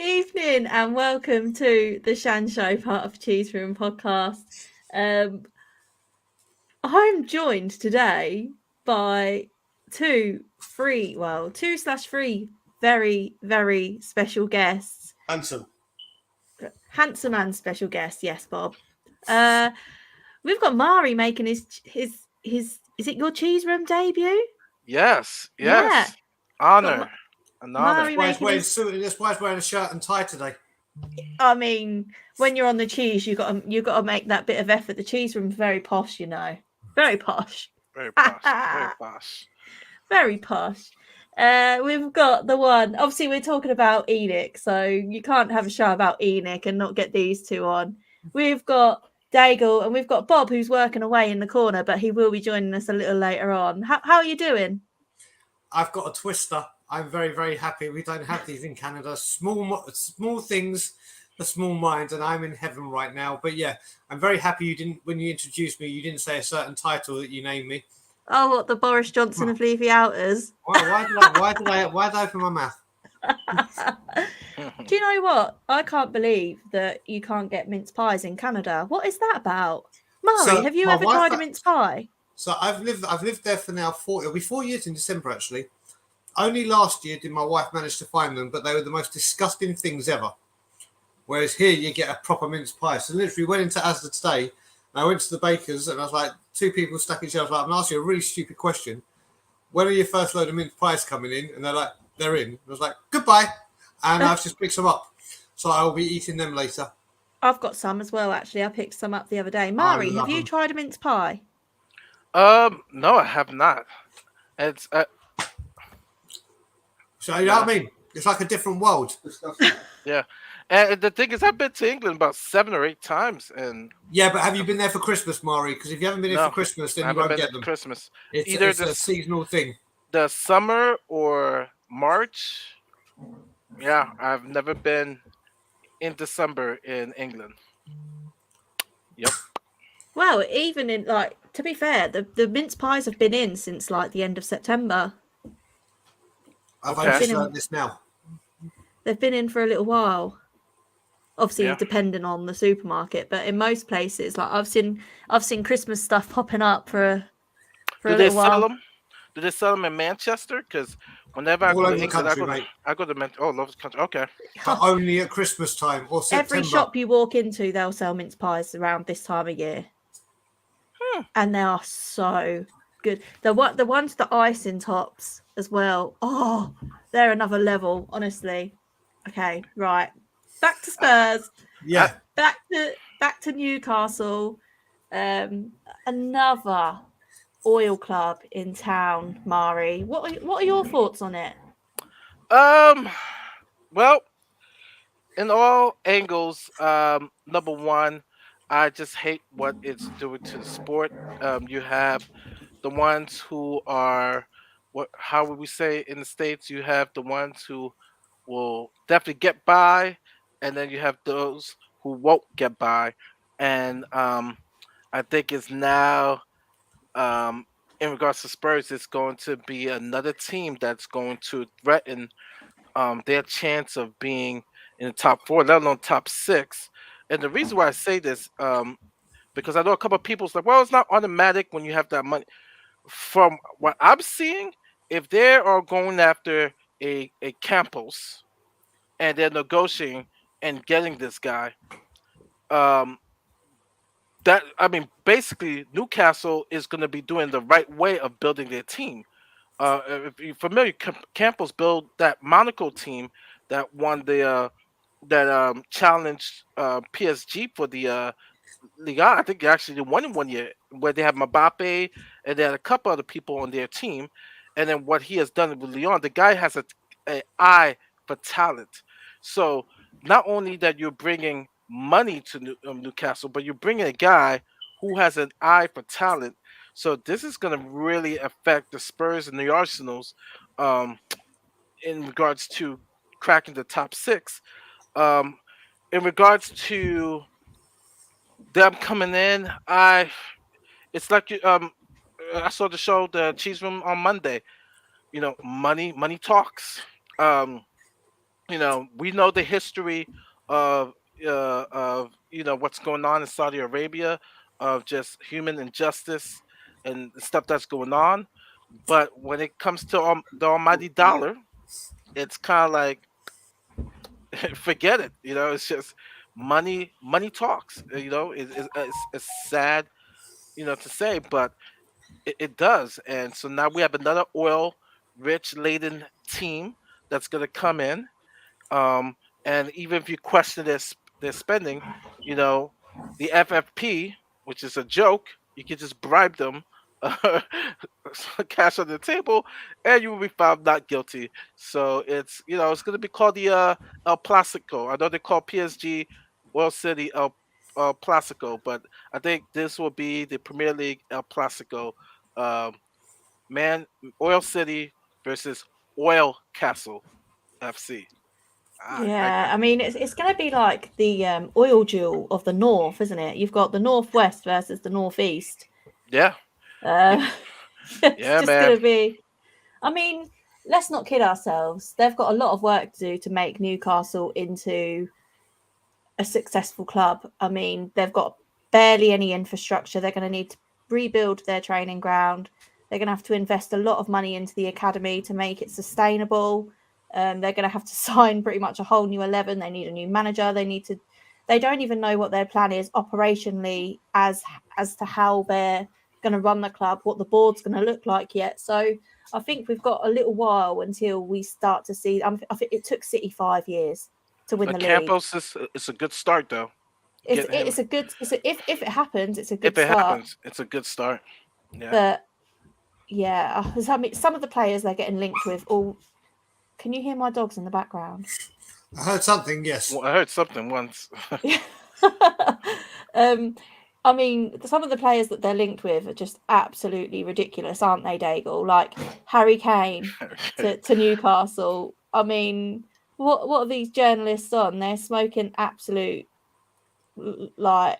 evening and welcome to the Shan Show, part of Cheese Room podcast. I'm joined today by two slash three very, very special guests. Handsome and special guests, yes, Bob. We've got Mari making his is it your Cheese Room debut? Yes. Yeah. Honor. An honor. Mari making his... That's why he's wearing a shirt and tie today. I mean, when you're on the cheese, you got to make that bit of effort. The Cheese Room's very posh, you know. Very posh. Very posh. Very posh. Very posh. We've got the one. Obviously, we're talking about Enoch, so you can't have a show about Enoch and not get these two on. We've got Daigle and we've got Bob, who's working away in the corner, but he will be joining us a little later on. How are you doing? I've got a twister. I'm very, very happy. We don't have these in Canada. Small things, a small mind, and I'm in heaven right now. But yeah, I'm very happy you didn't, when you introduced me, you didn't say a certain title that you named me. Oh, what, the Boris Johnson of Leafy Outers? Why did I open my mouth? Do you know what? I can't believe that you can't get mince pies in Canada. What is that about? Mari, have you ever tried a mince pie? So I've lived there for now it'll be 4 years in December actually. Only last year did my wife manage to find them, but they were the most disgusting things ever. Whereas here you get a proper mince pie. So literally went into Asda today, and I went to the baker's and I was like, two people stuck each other. I'm going to ask you a really stupid question. When are your first load of mince pies coming in? And they're like, they're in. I was like, goodbye. And I've just picked some up. So I will be eating them later. I've got some as well, actually. I picked some up the other day. Mari, have you tried a mince pie? No, I have not. It's so you know what I mean? It's like a different world. Yeah. And the thing is, I've been to England about 7 or 8 times, and yeah, but have you been there for Christmas, Mari? Because if you haven't been there for Christmas, then you won't get them. Christmas. It's a seasonal thing. The summer or March. Yeah, I've never been in December in England. Yep. Well, even in to be fair, the mince pies have been in since the end of September. I've only learned this now. They've been in for a little while. Obviously, depending on the supermarket, but in most places, I've seen Christmas stuff popping up for a little while. Do they sell them in Manchester? Because whenever I go to England, I go to Manchester. Oh, all over the country. Okay. But only at Christmas time or September. Every shop you walk into, they'll sell mince pies around this time of year. And they are so good. The ones the icing tops as well. Oh, they're another level, honestly. Okay, right. Back to Spurs. Yeah. Back to Newcastle. Another oil club in town, Mari. What are your thoughts on it? Well, in all angles, number one, I just hate what it's doing to the sport. You have the ones who are how would we say in the States? You have the ones who will definitely get by, and then you have those who won't get by. And I think it's now in regards to Spurs, it's going to be another team that's going to threaten their chance of being in the top 4, let alone top 6. And the reason why I say this, because I know a couple of people's like, well, it's not automatic when you have that money. From what I'm seeing, if they are going after a Campos and they're negotiating and getting this guy, basically Newcastle is going to be doing the right way of building their team. If you're familiar, Campos built that Monaco team that won the challenged PSG for the Liga. I think they actually won in 1 year, where they have Mbappe and they had a couple other people on their team. And then what he has done with Lyon, the guy has an eye for talent. So not only that you're bringing money to Newcastle, but you're bringing a guy who has an eye for talent. So this is going to really affect the Spurs and the Arsenals in regards to cracking the top 6. In regards to them coming in, it's like I saw the show, the Cheese Room, on Monday. You know, money talks. we know the history of what's going on in Saudi Arabia, of just human injustice and stuff that's going on. But when it comes to the almighty dollar, it's kind of like forget it. It's just money. Money talks. It's sad, to say, but it does. And so now we have another oil-rich laden team that's going to come in. Um, and even if you question their spending, you know, the FFP, which is a joke, you can just bribe them, cash on the table, and you will be found not guilty. So it's going to be called the El Plastico. I know they call PSG Oil City El Plastico, but I think this will be the Premier League El Plastico. Um, man, Oil City versus Oil Castle FC. Yeah, I mean it's going to be like the oil duel of the north, isn't it? You've got the northwest versus the northeast. Yeah. Uh, it's Yeah, just going man. to be. I mean, let's not kid ourselves. They've got a lot of work to do to make Newcastle into a successful club. I mean, they've got barely any infrastructure. They're going to need to rebuild their training ground. They're going to have to invest a lot of money into the academy to make it sustainable. They're going to have to sign pretty much a whole new 11. They need a new manager. They don't even know what their plan is operationally as to how they're going to run the club, what the board's going to look like yet. So I think we've got a little while until we start to see. I think it took City 5 years to win the league. Campos it's a good start though. If it happens, it's a good If it start. happens, it's a good start. Yeah. But yeah, some of the players they're getting linked with. Can you hear my dogs in the background? I heard something. Yes, Well, I heard something once. I mean, some of the players that they're linked with are just absolutely ridiculous, aren't they, Daigle? Like Harry Kane to Newcastle. I mean, what are these journalists on? They're smoking absolute, like,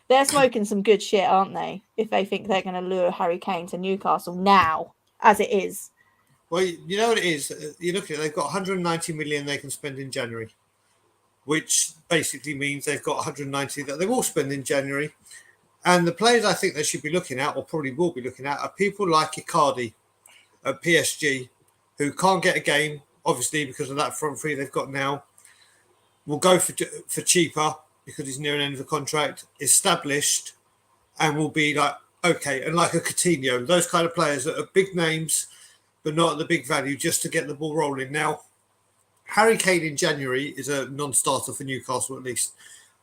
they're smoking some good shit, aren't they? If they think they're going to lure Harry Kane to Newcastle now, as it is. Well, you know what it is. You look at it; they've got 190 million they can spend in January, which basically means they've got 190 that they will spend in January. And the players I think they should be looking at, or probably will be looking at, are people like Icardi at PSG, who can't get a game, obviously because of that front three they've got now. Will go for cheaper because he's near an end of the contract, established, and will be like okay, and like a Coutinho, those kind of players that are big names but not at the big value, just to get the ball rolling. Now, Harry Kane in January is a non-starter for Newcastle at least.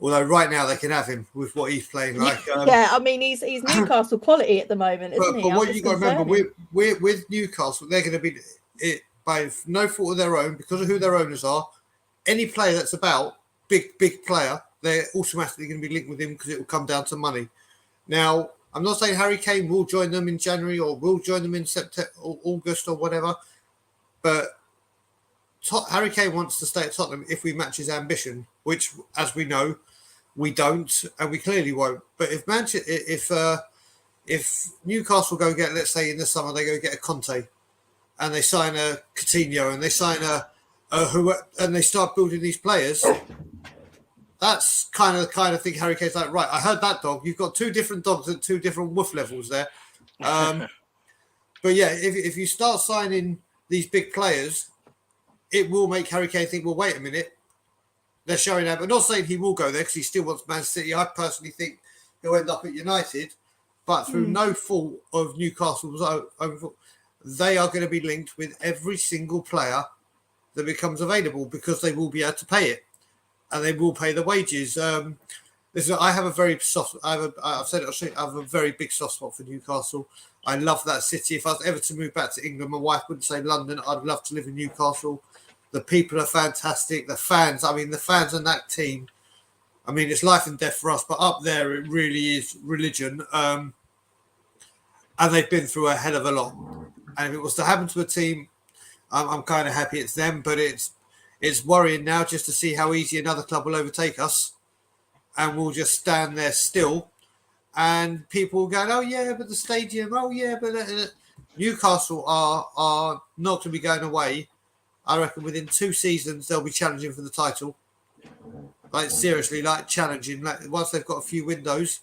Although right now they can have him with what he's playing like. Yeah, I mean he's Newcastle quality at the moment, isn't he? But what you got to remember, with Newcastle, they're going to be by no fault of their own because of who their owners are. Any player that's about big player, they're automatically going to be linked with him because it will come down to money. Now, I'm not saying Harry Kane will join them in January or will join them in September or August or whatever, but Harry Kane wants to stay at Tottenham if we match his ambition, which, as we know, we don't, and we clearly won't. But if Newcastle go get, let's say in the summer, they go get a Conte, and they sign a Coutinho, and they sign and they start building these players, that's kind of thing Harry Kane's like, right, I heard that dog. You've got two different dogs at two different woof levels there. But yeah, if you start signing these big players, it will make Harry Kane think, well, wait a minute. They're showing that, but not saying he will go there because he still wants Man City. I personally think he'll end up at United, but through no fault of Newcastle's own fault, they are going to be linked with every single player that becomes available because they will be able to pay it. And they will pay the wages. I have a very soft. I've said it. I have a very big soft spot for Newcastle. I love that city. If I was ever to move back to England, my wife wouldn't say London. I'd love to live in Newcastle. The people are fantastic. The fans. I mean, the fans and that team. I mean, it's life and death for us. But up there, it really is religion. And they've been through a hell of a lot. And if it was to happen to a team, I'm kind of happy it's them. But it's worrying now just to see how easy another club will overtake us, and we'll just stand there still, and people will go, oh yeah, but the stadium, oh yeah, but Newcastle are not going to be going away I reckon within 2 seasons they'll be challenging for the title. Like seriously, like challenging. Like once they've got a few windows,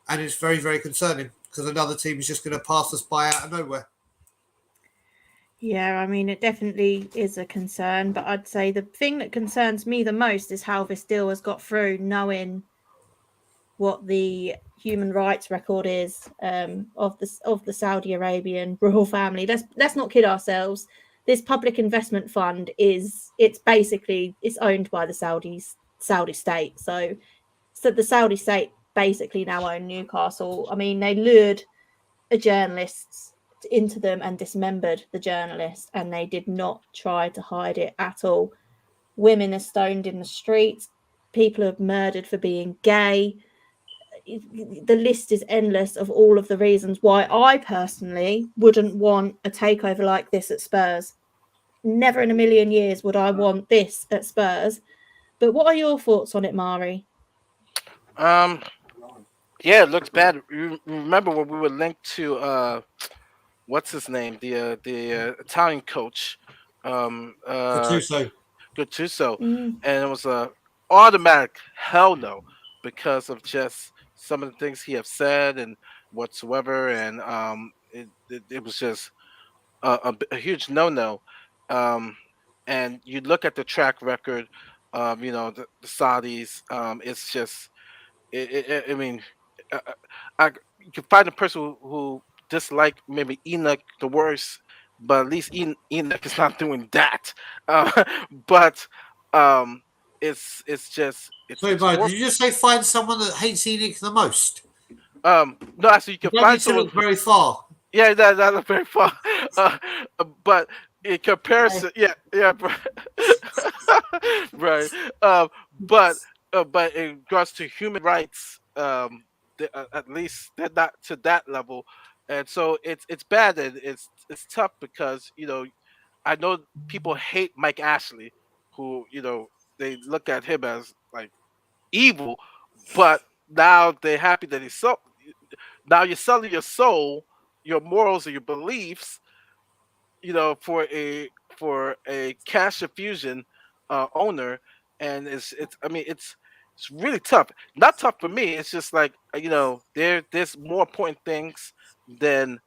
and it's very, very concerning because another team is just going to pass us by out of nowhere. Yeah, I mean, it definitely is a concern, but I'd say the thing that concerns me the most is how this deal has got through, knowing what the human rights record is of the Saudi Arabian royal family. Let's not kid ourselves. This public investment fund it's owned by the Saudi state. So the Saudi state basically now own Newcastle. I mean, they lured a journalist into them and dismembered the journalist, and they did not try to hide it at all. Women are stoned in the streets. People are murdered for being gay. The list is endless of all of the reasons why I personally wouldn't want a takeover like this at Spurs. Never in a million years would I want this at Spurs. But what are your thoughts on it, Mari? Yeah, it looks bad. Remember when we were linked to what's his name, the Italian coach, Gattuso. Gattuso, and it was a automatic hell no because of just some of the things he have said and whatsoever, and it was just a huge no no. And you look at the track record, the Saudis. It's just, I mean, uh, you can find a person who dislike maybe Enoch the worst, but at least Enoch is not doing that. Uh, but um, it's just Sorry, it's Mo, did horrible. you just say find someone that hates Enoch the most? No, actually, you can You don't find need to someone. look very far. Yeah, that's not very far. But in comparison, yeah, right. But in regards to human rights, at least they're not to that level, and so it's bad and it's tough because I know people hate Mike Ashley, who they look at him as like evil, but now they're happy that he's so. Now you're selling your soul, your morals, and your beliefs, for a cash infusion owner, and it's I mean it's really tough. Not tough for me. It's just like there's more important things than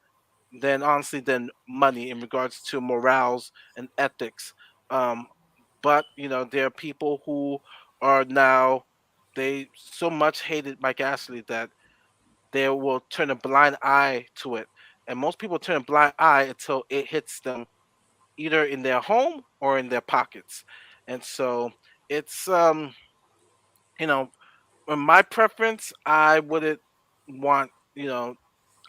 honestly than money in regards to morals and ethics. But there are people who are now they so much hated Mike Ashley that they will turn a blind eye to it. And most people turn a blind eye until it hits them either in their home or in their pockets. And so it's in my preference, I wouldn't want,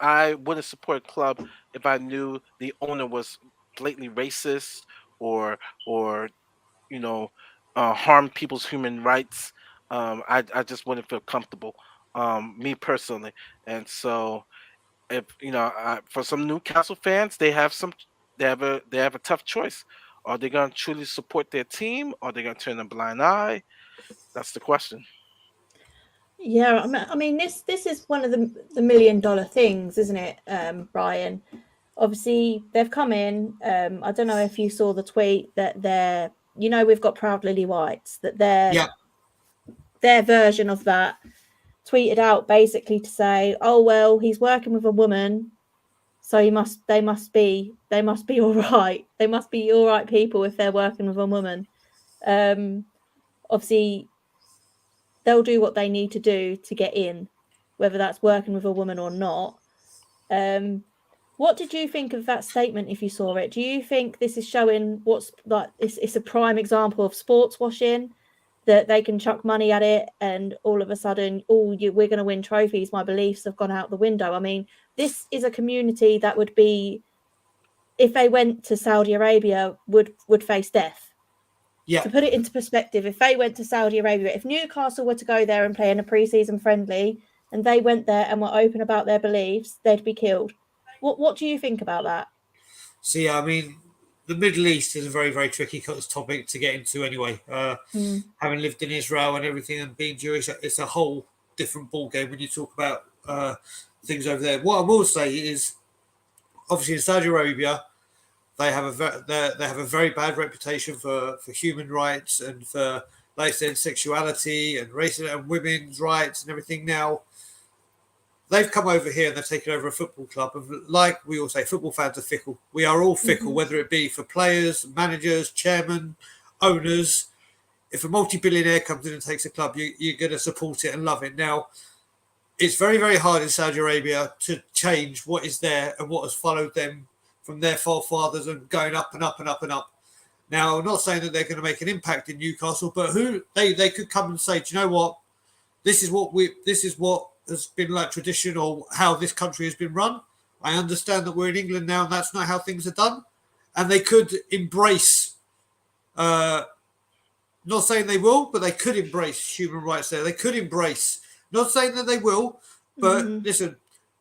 I wouldn't support a club if I knew the owner was blatantly racist or or you know harm people's human rights. I just wouldn't feel comfortable, me personally. And so if for some Newcastle fans, they have a tough choice. Are they going to truly support their team? Or are they going to turn a blind eye? That's the question. Yeah, I mean this is one of the $1 million things, isn't it, Brian? Obviously, they've come in. I don't know if you saw the tweet that we've got Proud Lily Whites, that Yeah. their version of that tweeted out basically to say, oh well, he's working with a woman, so they must be all right. They must be all right people if they're working with a woman. Obviously, they'll do what they need to do to get in, whether that's working with a woman or not. What did you think of that statement if you saw it? Do you think this is showing what's like it's a prime example of sports washing, that they can chuck money at it and all of a sudden, we're going to win trophies, my beliefs have gone out the window? I mean, this is a community that would be, if they went to Saudi Arabia, would face death. Yeah. To put it into perspective, if they went to Saudi Arabia, if Newcastle were to go there and play in a pre-season friendly and they went there and were open about their beliefs, they'd be killed. What do you think about that? See, I mean, the Middle East is a very, very tricky topic to get into anyway. Having lived in Israel and everything and being Jewish, it's a whole different ballgame when you talk about things over there. What I will say is, obviously in Saudi Arabia, they have a very bad reputation for human rights and for, like I said, sexuality and racism and women's rights and everything. Now they've come over here and they've taken over a football club. And like we all say, football fans are fickle. We are all fickle, whether it be for players, managers, chairmen, owners. If a multi-billionaire comes in and takes a club, you're going to support it and love it. Now, it's very, very hard in Saudi Arabia to change what is there and what has followed them from their forefathers and going up and up and up and up. Now, I'm not saying that they're going to make an impact in Newcastle, but they could come and say, do you know what? This is what has been like tradition or how this country has been run. I understand that we're in England now and that's not how things are done. And they could embrace, not saying they will, but they could embrace human rights there. They could embrace, not saying that they will, but listen,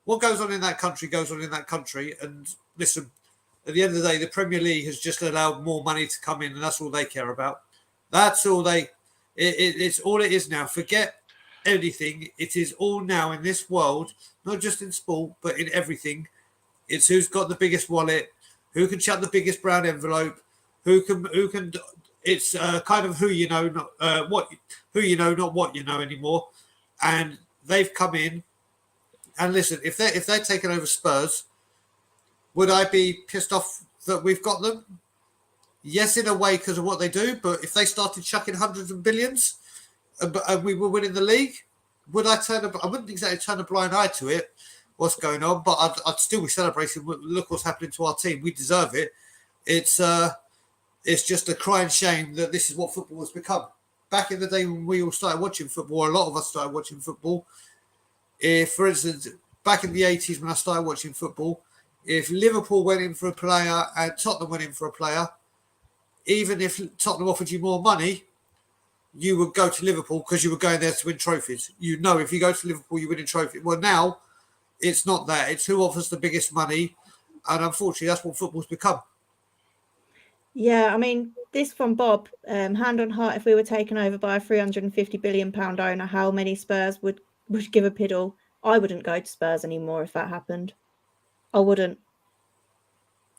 what goes on in that country goes on in that country. And listen, at the end of the day, the Premier League has just allowed more money to come in, and that's all they care about. That's all it's all it is now. Forget anything. It is all now in this world, not just in sport, but in everything. It's who's got the biggest wallet, who can shut the biggest brown envelope, who can. It's kind of who you know, not who you know, not what you know anymore. And they've come in, and listen, if they're taking over Spurs, would I be pissed off that we've got them? Yes, in a way because of what they do. But if they started chucking hundreds of billions, and we were winning the league, would I I wouldn't exactly turn a blind eye to it. What's going on? But I'd still be celebrating. Look what's happening to our team. We deserve it. It's just a crying shame that this is what football has become. Back in the day when we all started watching football, a lot of us started watching football. If, for instance, back in the 80s when I started watching football, if Liverpool went in for a player and Tottenham went in for a player, even if Tottenham offered you more money, you would go to Liverpool because you were going there to win trophies. You know, if you go to Liverpool, you win a trophy. Well, now it's not that. It's who offers the biggest money. And unfortunately, that's what football's become. Yeah, I mean, this from Bob, hand on heart, if we were taken over by a £350 billion owner, how many Spurs would give a piddle? I wouldn't go to Spurs anymore if that happened. I wouldn't.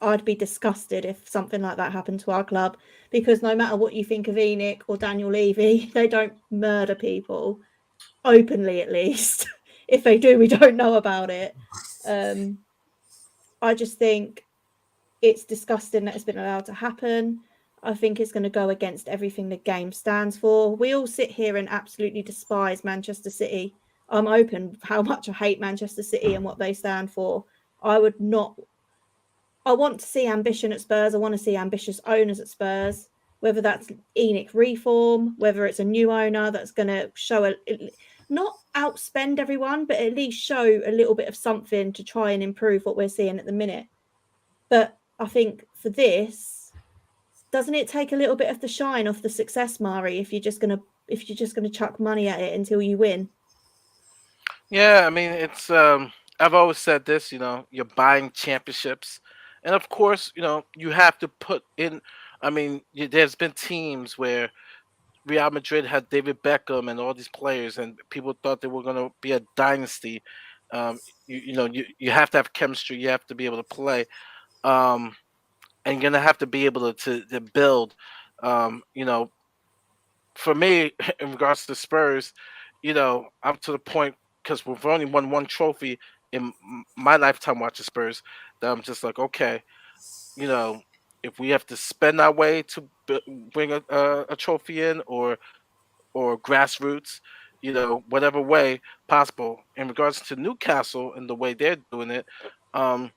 I'd be disgusted if something like that happened to our club, because no matter what you think of Enoch or Daniel Levy, they don't murder people openly, at least. If they do, we don't know about it. I just think it's disgusting that it's been allowed to happen. I think it's going to go against everything the game stands for. We all sit here and absolutely despise Manchester City. I'm open how much I hate Manchester City and what they stand for. I want to see ambition at Spurs. I want to see ambitious owners at Spurs, whether that's Enoch reform, whether it's a new owner that's going to show not outspend everyone, but at least show a little bit of something to try and improve what we're seeing at the minute. But I think for this, doesn't it take a little bit of the shine off the success, Mari, if you're just gonna chuck money at it until you win? Yeah, I mean it's I've always said this, you're buying championships. And of course, you have to put in I mean, there's been teams where Real Madrid had David Beckham and all these players and people thought they were going to be a dynasty. You have to have chemistry, you have to be able to play. And you're going to have to be able to build for me, in regards to Spurs, I'm to the point because we've only won one trophy in my lifetime watching Spurs that I'm just like, okay, you know, if we have to spend our way to bring a trophy in or grassroots, whatever way possible. In regards to Newcastle and the way they're doing it, um,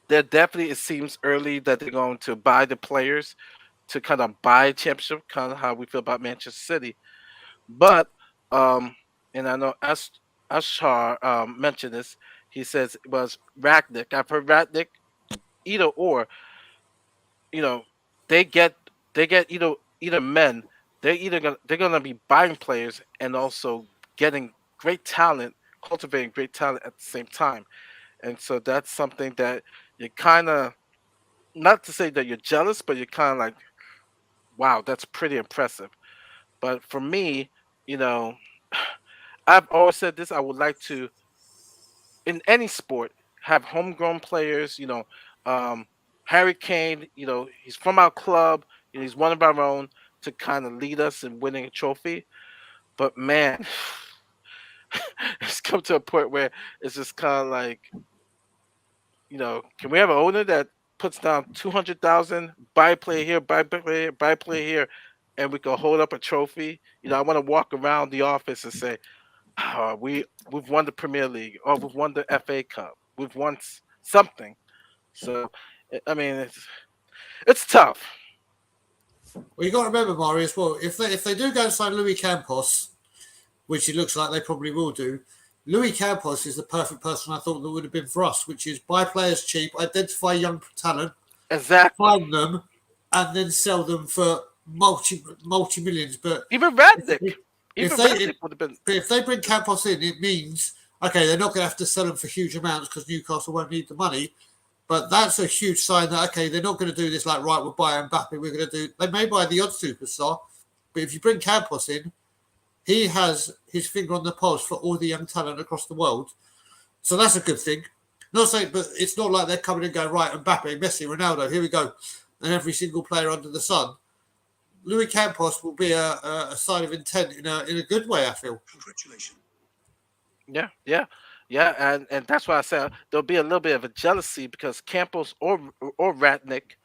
there definitely it seems early that they're going to buy the players to kind of buy a championship, kind of how we feel about Manchester City. But and I know Ashar mentioned this. He says it was Ragnick. I've heard Ragnick either or. You know, they get either men. They're gonna be buying players and also getting great talent, cultivating great talent at the same time. And so that's something that you kind of not to say that you're jealous, but you're kind of like, wow, that's pretty impressive. But for me, you know, I've always said this. I would like to, in any sport, have homegrown players. Um, Harry Kane, he's from our club, he's one of our own to kind of lead us in winning a trophy. But man, it's come to a point where it's just kind of like, can we have an owner that puts down 200,000, buy a player here, buy a player here, buy a player here, and we can hold up a trophy? I want to walk around the office and say, we've won the Premier League, or we've won the FA Cup, we've won something. So, I mean, it's tough. Well, you got to remember, Mari, as well. If they do go and sign Louis Campos, which it looks like they probably will do, Louis Campos is the perfect person I thought that would have been for us, which is buy players cheap, identify young talent, Exactly. find them, and then sell them for multi millions. But even Radnick, would have been. But if they bring Campos in, it means okay, they're not going to have to sell them for huge amounts because Newcastle won't need the money. But that's a huge sign that okay, they're not going to do this like right. We'll buy Mbappe. We're going to do. They may buy the odd superstar, but if you bring Campos in, he has his finger on the pulse for all the young talent across the world. So that's a good thing. Not saying, but it's not like they're coming and going right. Mbappe, Messi, Ronaldo. Here we go, and every single player under the sun. Louis Campos will be a sign of intent in a good way, I feel. Congratulations. Yeah, and that's why I said there'll be a little bit of a jealousy because Campos or Ratnick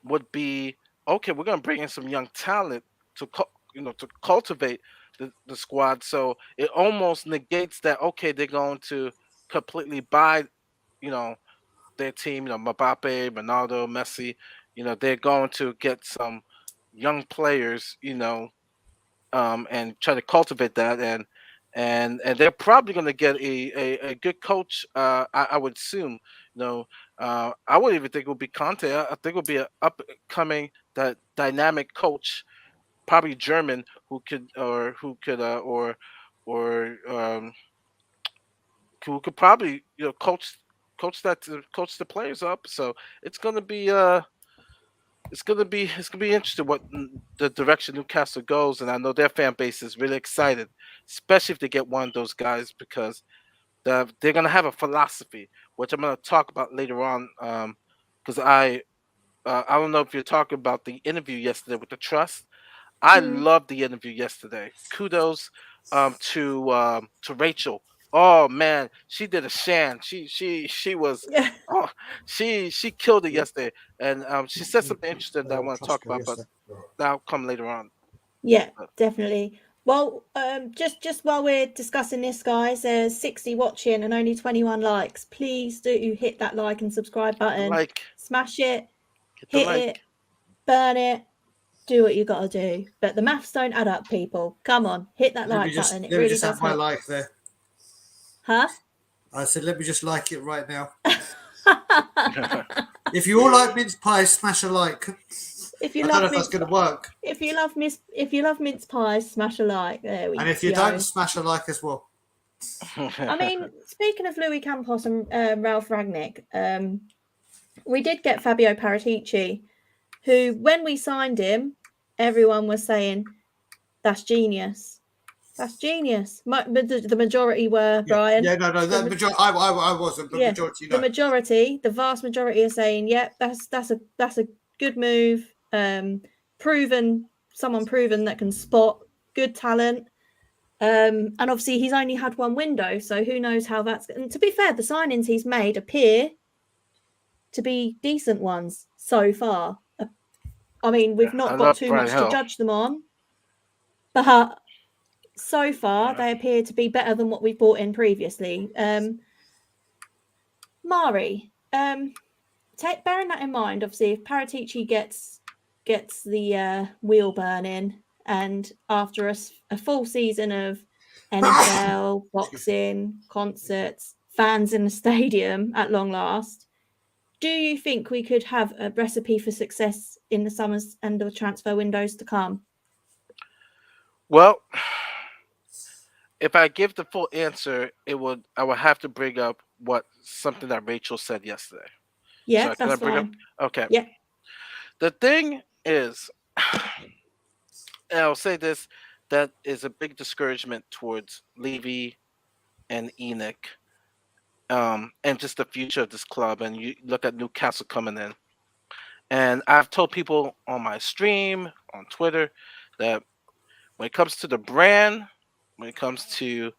would be okay. We're gonna bring in some young talent to to cultivate the squad. So it almost negates that. Okay, they're going to completely buy their team. Mbappe, Ronaldo, Messi. They're going to get some young players. And try to cultivate that and they're probably going to get a good coach. I would assume. I wouldn't even think it would be Conte. I think it would be an upcoming dynamic coach, probably German, who could probably coach coach the players up. So it's going to be it's gonna be interesting what the direction Newcastle goes, and I know their fan base is really excited, especially if they get one of those guys because they're gonna have a philosophy, which I'm gonna talk about later on. Because I don't know if you're talking about the interview yesterday with the trust. I loved the interview yesterday. Kudos to Rachel. Oh man, she did a Shan. She was she killed it yesterday, and she said something interesting that I want to talk about, but that'll come later on. Yeah, definitely. Well, just while we're discussing this, guys, there's 60 watching and only 21 likes. Please do hit that like and subscribe button. Smash it, hit it, burn it. Do what you got to do. But the maths don't add up, people. Come on, hit that like button. It really does help. My like there. Huh? I said, let me just like it right now. If you all like mince pies, smash a like. If you I don't know if that's going to work. If you love mince pies, smash a like. There we go. And if you don't, smash a like as well. I mean, speaking of Louis Campos and Ralph Rangnick, we did get Fabio Paratici, who, when we signed him, everyone was saying, that's genius. That's genius. The majority were, Brian. Yeah, no. I wasn't, but majority. No. The vast majority are saying, yep, that's a good move. Someone proven that can spot good talent. And obviously he's only had one window, so who knows how that's. And to be fair, the signings he's made appear to be decent ones so far. I mean, we've not got too much to judge them on, but so far they appear to be better than what we've bought in previously. Mari, bearing that in mind, obviously, if Paratici gets the wheel burning, and after a full season of NFL, boxing, concerts, fans in the stadium at long last, do you think we could have a recipe for success in the summers and the transfer windows to come? Well, if I give the full answer, I would have to bring up something that Rachel said yesterday. Yeah, so that's fine. Okay. Yeah. The thing is, and I'll say this, that is a big discouragement towards Levy and Enoch. and just the future of this club. And you look at Newcastle coming in. And I've told people on my stream, on Twitter, that when it comes to the brand, when it comes to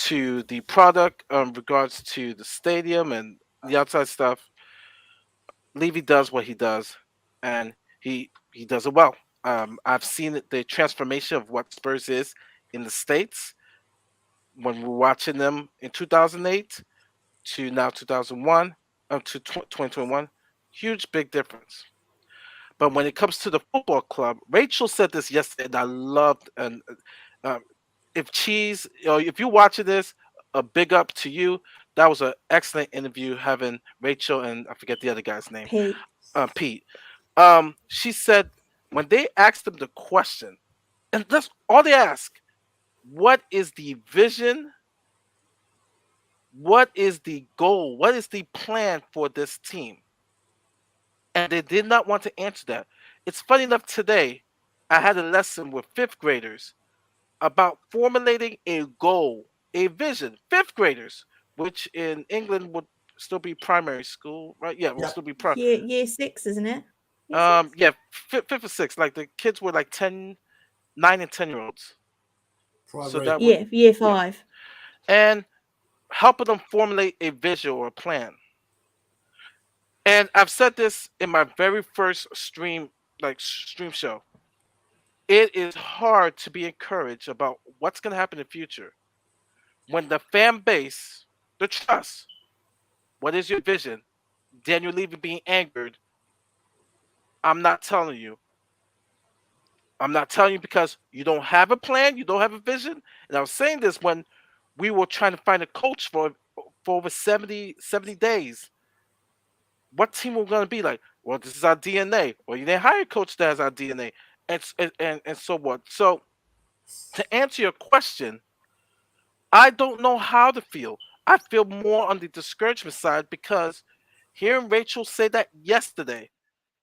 the product, regards to the stadium and the outside stuff, Levy does what he does, and he does it well. I've seen the transformation of what Spurs is in the States when we're watching them in 2008 to now 2001 to 2021. Huge, big difference. But when it comes to the football club, Rachel said this yesterday, and I loved. And if Cheese, if you're watching this, a big up to you. That was an excellent interview having Rachel and I forget the other guy's name, Pete. Pete. She said when they asked them the question, and that's all they ask: what is the vision? What is the goal? What is the plan for this team? And they did not want to answer that. It's funny enough today, I had a lesson with fifth graders about formulating a goal, a vision. Fifth graders, which in England would still be primary school, right? Yeah, it would still be primary. Year 6, isn't it? Year 6? Yeah, fifth or sixth. Like the kids were like 9 and 10-year-olds. So that would year 5. And helping them formulate a vision or a plan. And I've said this in my very first stream show. It is hard to be encouraged about what's going to happen in the future when the fan base, the trust, what is your vision? Daniel Levy being angered. I'm not telling you. I'm not telling you because you don't have a plan, you don't have a vision. And I was saying this when we were trying to find a coach for over 70 days. What team we're going to be like? Well, this is our DNA. Well, you didn't hire a coach that has our DNA. And so what? So to answer your question, I don't know how to feel. I feel more on the discouragement side because hearing Rachel say that yesterday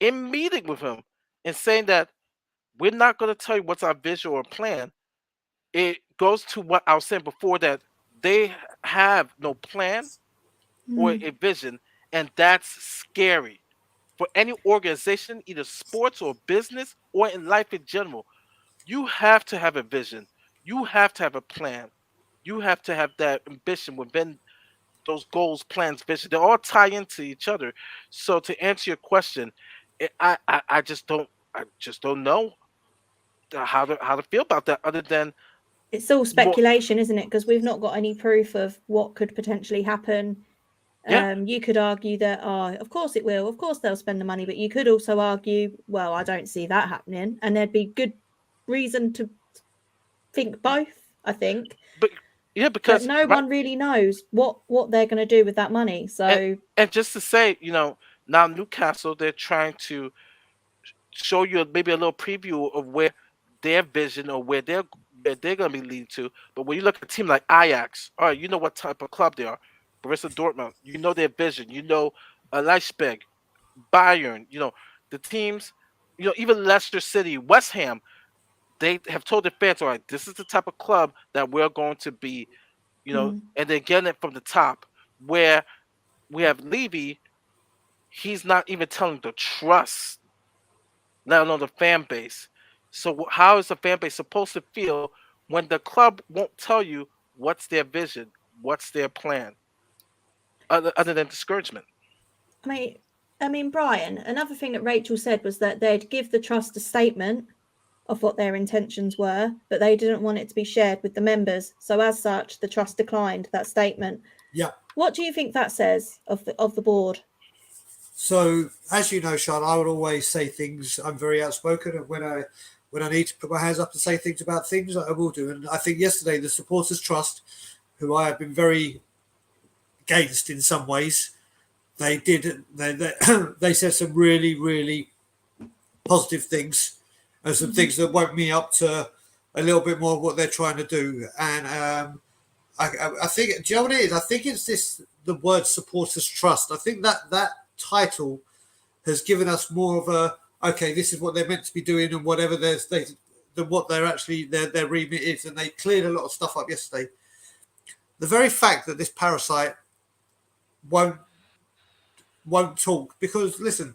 in meeting with him and saying that we're not going to tell you what's our vision or plan, it goes to what I was saying before, that they have no plan or a vision, and that's scary for any organization, either sports or business or in life in general. You have to have a vision. You have to have a plan. You have to have that ambition within those goals, plans, vision. They all tie into each other. So to answer your question, I just don't know how to feel about that, other than it's all speculation, isn't it? Because we've not got any proof of what could potentially happen. Yeah. You could argue that, of course it will. Of course they'll spend the money. But you could also argue, well, I don't see that happening. And there'd be good reason to think both, I think. But yeah, because no one really knows what they're going to do with that money. So and just to say, now Newcastle, they're trying to show you maybe a little preview of where their vision or where they're going to be leading to. But when you look at a team like Ajax, all right, you know what type of club they are. Borussia Dortmund, you know their vision. You know Leipzig, Bayern, the teams, even Leicester City, West Ham, they have told their fans, all right, this is the type of club that we're going to be, and they're getting it from the top. Where we have Levy, he's not even telling the trust, let alone the fan base. So how is the fan base supposed to feel when the club won't tell you what's their vision, what's their plan, other than discouragement? I mean, Brian, another thing that Rachel said was that they'd give the trust a statement of what their intentions were, but they didn't want it to be shared with the members. So as such, the trust declined that statement. Yeah. What do you think that says of the board? So, as you know, Sean, I would always say things. I'm very outspoken, and when I need to put my hands up and say things about things, I will do. And I think yesterday the Supporters Trust, who I have been very against in some ways, they said some really, really positive things and some things that woke me up to a little bit more of what they're trying to do. And I think, do you know what it is? I think it's the word Supporters Trust. I think that title has given us more of a, okay, this is what they're meant to be doing, and whatever than what they're actually their remit is. And they cleared a lot of stuff up yesterday. the very fact that this parasite won't talk, because listen,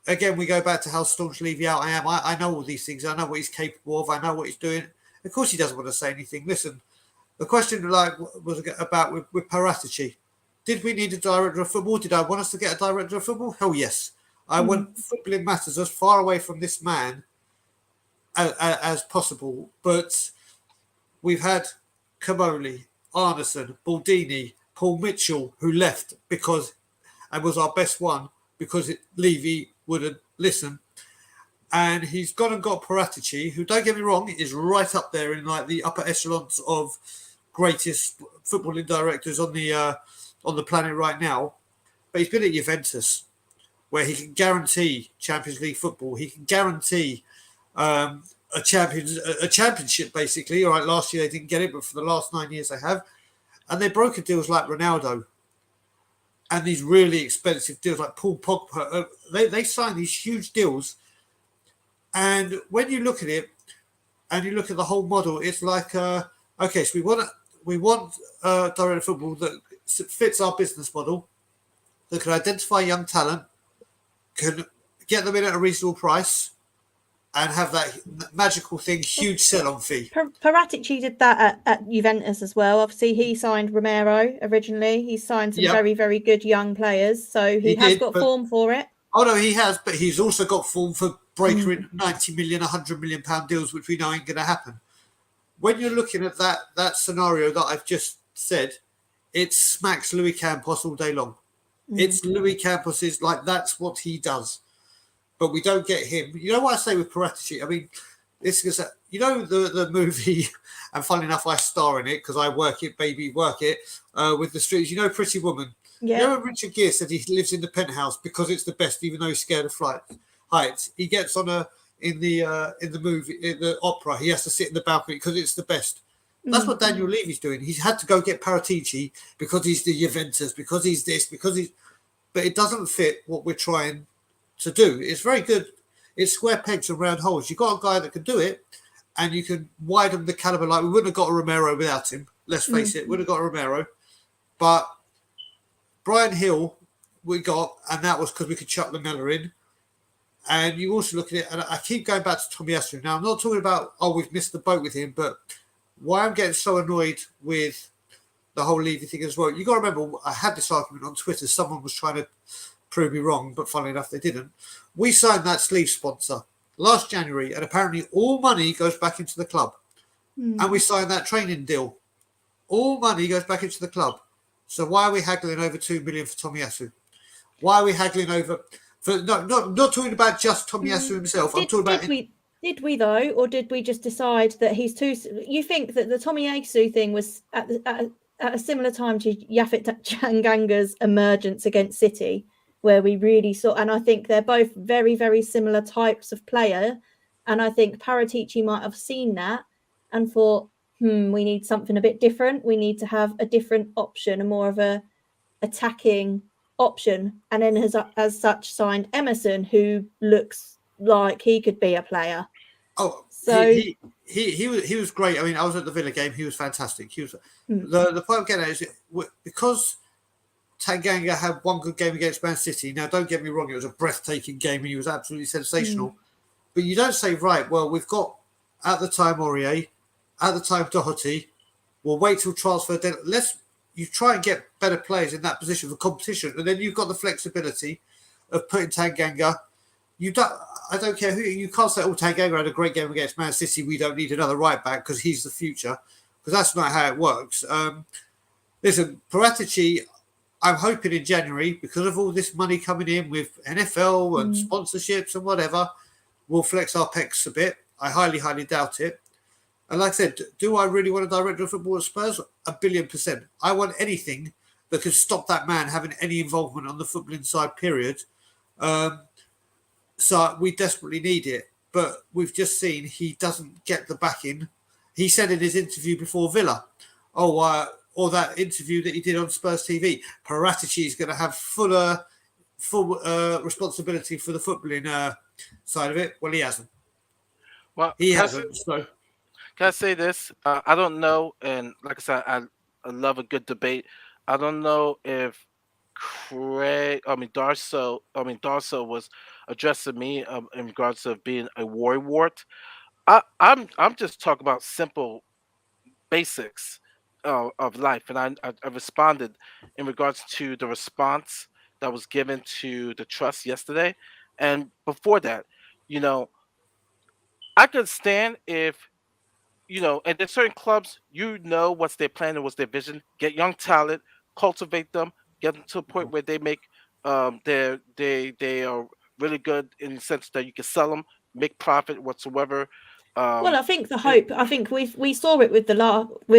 again, we go back to how staunch Levy out I am. I know all these things. I know what he's capable of. I know what he's doing. Of course, he doesn't want to say anything. Listen, the question was about with Paratici. Did we need a director of football? Did I want us to get a director of football? Hell yes. I want footballing matters as far away from this man as possible. But we've had Camoli, Arneson, Baldini, Paul Mitchell, who left and was our best one because Levy wouldn't listen. And he's gone and got Paratici, who, don't get me wrong, is right up there in like the upper echelons of greatest footballing directors on the planet right now. But he's been at Juventus, where he can guarantee Champions League football. He can guarantee a championship, basically. All right, last year they didn't get it, but for the last 9 years they have. And they brokered deals like Ronaldo and these really expensive deals like Paul Pogba. They signed these huge deals. And when you look at it and you look at the whole model, it's like, okay, so we want direct football that fits our business model, that can identify young talent, can get them in at a reasonable price, and have that magical thing, huge sell-on fee. Paratici did that at Juventus as well. Obviously, he signed Romero originally. He signed some very, very good young players. So he has got form for it. Oh, no, he has, but he's also got form for breaking 90 million, 100 million pound deals, which we know ain't going to happen. When you're looking at that scenario that I've just said, it smacks Louis Campos all day long. It's Louis Campos is like, that's what he does. But we don't get him. You know what I say with Paratici? I mean, this is, you know, the movie, and funnily enough, I star in it because I work it, with the streets. You know, Pretty Woman. Yeah. You know, when Richard Gere said he lives in the penthouse because it's the best, even though he's scared of heights. He gets on in the movie, in the opera. He has to sit in the balcony because it's the best. That's what Daniel Levy's doing. He's had to go get Paratici because he's the Juventus, because he's this, but it doesn't fit what we're trying to do. It's very good. It's square pegs and round holes. You've got a guy that can do it, and you can widen the caliber. Like, we wouldn't have got a Romero without him. Let's face it, we'd have got a Romero. But Brian Hill we got, and that was because we could chuck Lamella in. And you also look at it, and I keep going back to Tomiyasu. Now, I'm not talking about, we've missed the boat with him, but why I'm getting so annoyed with the whole Levy thing as well. You got to remember, I had this argument on Twitter. Someone was trying to prove me wrong, but funnily enough, they didn't. We signed that sleeve sponsor last January, and apparently all money goes back into the club. And we signed that training deal. All money goes back into the club. So why are we haggling over 2 million for Tomiyasu? Why are we haggling over? Not talking about just Tomiyasu himself. I'm talking about. Did we though, or did we just decide that he's too? You think that the Tomiyasu thing was at a similar time to Yaphet Changanga's emergence against City, where we really saw, and I think they're both very, very similar types of player, and I think Paratici might have seen that and thought, we need something a bit different. We need to have a different option, a more of a attacking option, and then as such signed Emerson, who looks like he could be a player. Oh, so he was great. I mean, I was at the Villa game. He was fantastic. He was the point I'm getting at is because Tanganga had one good game against Man City. Now, don't get me wrong; it was a breathtaking game, and he was absolutely sensational. But you don't say, right, well, we've got at the time Aurier, at the time Doherty. We'll wait till transfer day. You try and get better players in that position for competition, and then you've got the flexibility of putting Tanganga. I don't care who. You can't say, Tanganga had a great game against Man City. We don't need another right back because he's the future. Because that's not how it works. Listen, Paratici, I'm hoping in January, because of all this money coming in with NFL and sponsorships and whatever, we'll flex our pecs a bit. I highly, highly doubt it. And like I said, do I really want a director of football at Spurs? 1,000,000,000%. I want anything that can stop that man having any involvement on the footballing side, period. So we desperately need it. But we've just seen he doesn't get the backing. He said in his interview before Villa, or that interview that he did on Spurs TV, Paratici is going to have full responsibility for the footballing side of it. Well, he hasn't. Well, he hasn't. So can I say this? I don't know, and like I said, love a good debate. I don't know if Darso was addressing me in regards of being a worrywart. I'm just talking about simple basics of life, and I responded in regards to the response that was given to the trust yesterday, and before that, you know, I could stand if and there's certain clubs, what's their plan and what's their vision. Get young talent, cultivate them, get them to a point where they make they are really good in the sense that you can sell them, make profit whatsoever. Well, Um, I think the it- hope. I think we saw it with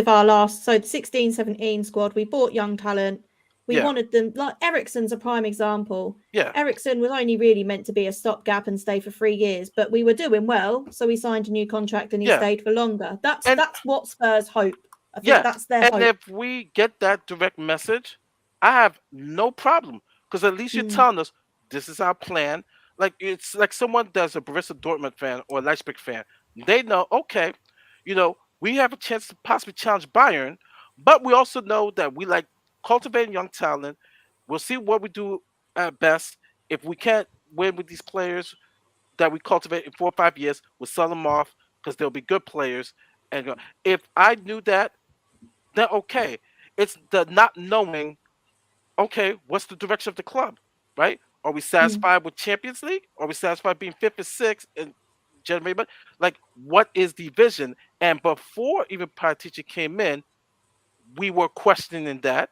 our last. So the 16-17 squad, we bought young talent. We yeah, wanted them. Like Ericsson's a prime example. yeah, Ericsson was only really meant to be a stopgap and stay for 3 years, but we were doing well, so we signed a new contract and he yeah, stayed for longer. That's and what Spurs hope. I think yeah, that's their and hope. if we get that direct message, I have no problem because at least you're Mm. telling us this is our plan. Like it's like someone that's a Borussia Dortmund fan or a Leipzig fan. They know, okay, we have a chance to possibly challenge Bayern, but we also know that we like cultivating young talent. We'll see what we do at best. If we can't win with these players that we cultivate in 4 or 5 years, we'll sell them off because they'll be good players. And if I knew that, then okay. It's the not knowing, okay, what's the direction of the club, right? Are we Mm. satisfied with Champions League? Are we satisfied being fifth or sixth and generate money? Like, what is the vision? And before even Paratici came in, we were questioning that.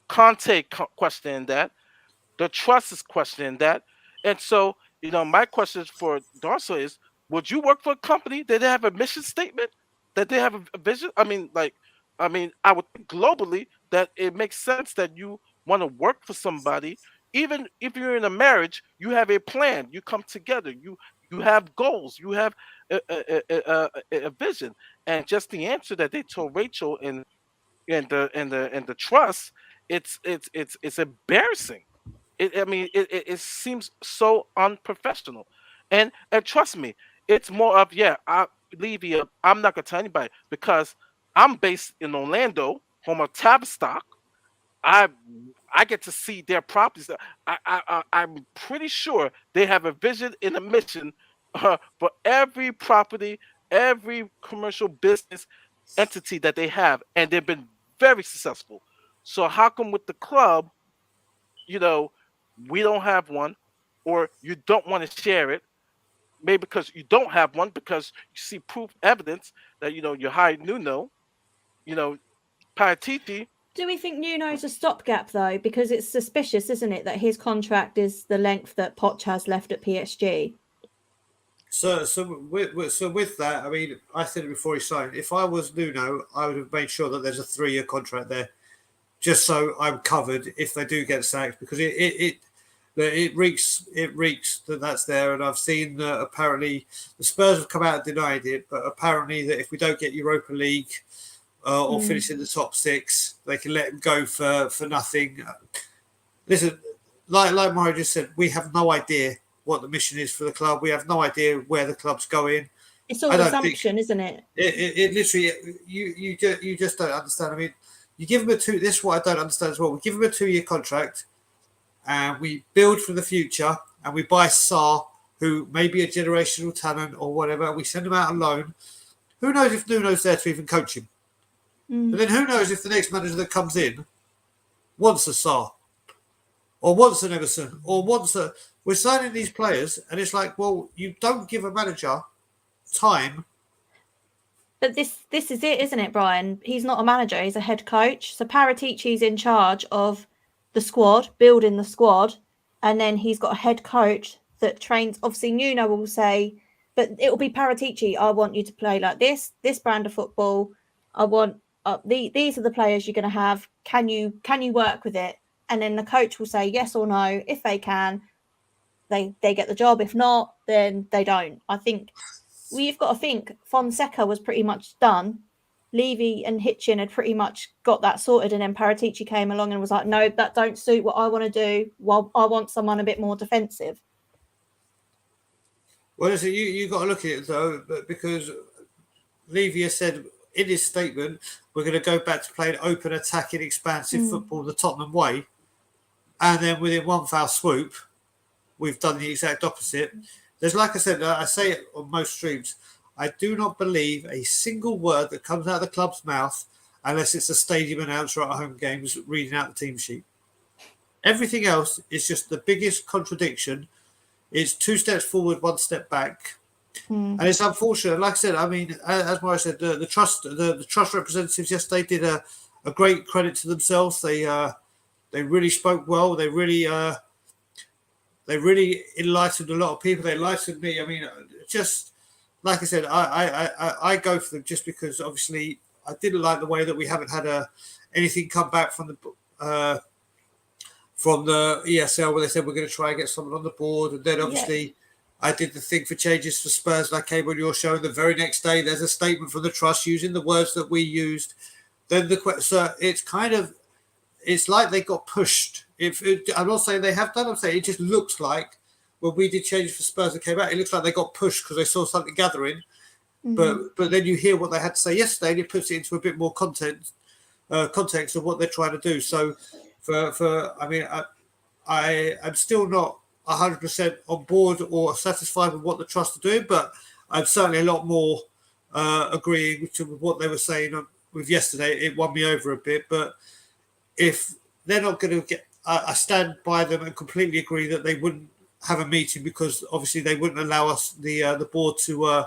Conte questioning that. The trust is questioning that. And so, my question for Darso is, would you work for a company that they have a mission statement, that they have a vision? I would think globally that it makes sense that you want to work for somebody. Even if you're in a marriage, you have a plan. You come together. You have goals. You have a vision. And just the answer that they told Rachel and the trust, it's embarrassing. It seems so unprofessional, and trust me, it's more of Levy. I'm not gonna tell anybody because I'm based in Orlando, home of Tavistock. I I get to see their properties. I'm pretty sure they have a vision and a mission for every property, every commercial business entity that they have, and they've been very successful. So how come with the club, you know, we don't have one, or you don't want to share it? Maybe because you don't have one, because you see proof evidence that you hired Nuno, you know, Paratici. Do we think Nuno's a stopgap though? Because it's suspicious, isn't it, that his contract is the length that Poch has left at PSG? So with that, I mean, I said it before he signed. If I was Nuno, I would have made sure that there's a 3-year contract there, just so I'm covered if they do get sacked, because it reeks that that's there. And I've seen apparently the Spurs have come out and denied it, but apparently that if we don't get Europa League or finish in the top 6, they can let him go for nothing. Listen, like Mario just said, we have no idea what the mission is for the club. We have no idea where the club's going. It's all assumption, isn't it? It literally, you just don't understand. I mean, you give him this is what I don't understand as well. We give him a 2-year contract, and we build for the future, and we buy Sarr, who may be a generational talent or whatever, and we send him out on loan. Who knows if Nuno's there to even coach him? And then who knows if the next manager that comes in wants a Sarr, or wants an Everson, or wants a... We're signing these players, and it's like, well, you don't give a manager time. But this is it, isn't it, Brian? He's not a manager, he's a head coach. So Paratici's in charge of the squad, building the squad, and then he's got a head coach that trains. Obviously, Nuno will say, but it will be Paratici, I want you to play like this brand of football. I want these are the players you're going to have. Can you work with it? And then the coach will say yes or no. If they can, they get the job. If not, then they don't. I think we've got to think Fonseca was pretty much done. Levy and Hitchin had pretty much got that sorted, and then Paratici came along and was like, no, that don't suit what I want to do. Well, I want someone a bit more defensive. Well, listen, you got to look at it though, because Levy has said in his statement, we're going to go back to playing open, attacking, expansive football the Tottenham way. And then within one foul swoop, we've done the exact opposite. There's, like I said, I say it on most streams, I do not believe a single word that comes out of the club's mouth unless it's a stadium announcer at home games reading out the team sheet. Everything else is just the biggest contradiction. It's 2 steps forward, 1 step back. And it's unfortunate. Like I said, I mean, as Mario said, the trust representatives yesterday did a great credit to themselves. They really spoke well. They really enlightened a lot of people. They enlightened me. I mean, just like I said, I go for them just because obviously I didn't like the way that we haven't had anything come back from the ESL where they said we're going to try and get someone on the board, and then obviously I did the thing for changes for Spurs, and I came on your show, and the very next day there's a statement from the trust using the words that we used. Then so it's like they got pushed. I'm not saying they have done. I'm saying it just looks like when we did changes for Spurs and came out, it looks like they got pushed because they saw something gathering. But then you hear what they had to say yesterday, and it puts it into a bit more context of what they're trying to do. So I'm still not 100% on board or satisfied with what the trust are doing, but I'm certainly a lot more agreeing with what they were saying with yesterday. It won me over a bit, but if they're not going to get, I stand by them and completely agree that they wouldn't have a meeting because obviously they wouldn't allow us the board to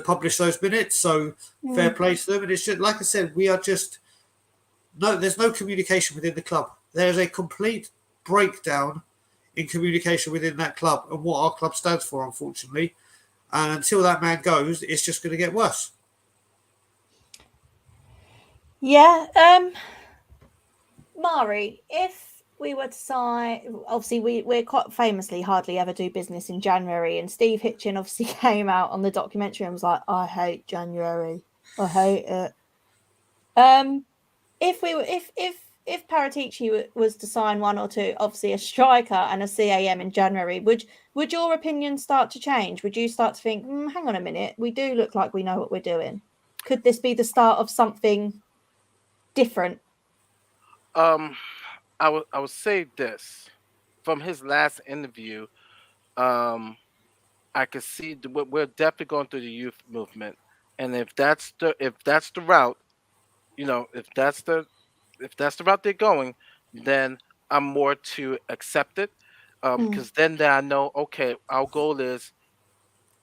publish those minutes. So fair play to them. And it's just like I said, there's no communication within the club. There's a complete breakdown in communication within that club and what our club stands for, unfortunately. And until that man goes, it's just going to get worse. Yeah. Mari, if we were to sign, obviously we're quite famously hardly ever do business in January, and Steve Hitchin obviously came out on the documentary and was like, I hate January. I hate it. If Paratici was to sign one or two, obviously a striker and a CAM in January, would your opinion start to change? Would you start to think, hang on a minute, we do look like we know what we're doing? Could this be the start of something different? I would say this from his last interview. I could see we're definitely going through the youth movement, and if that's the route, if that's the route they're going, then I'm more to accept it, because then I know, okay, our goal is,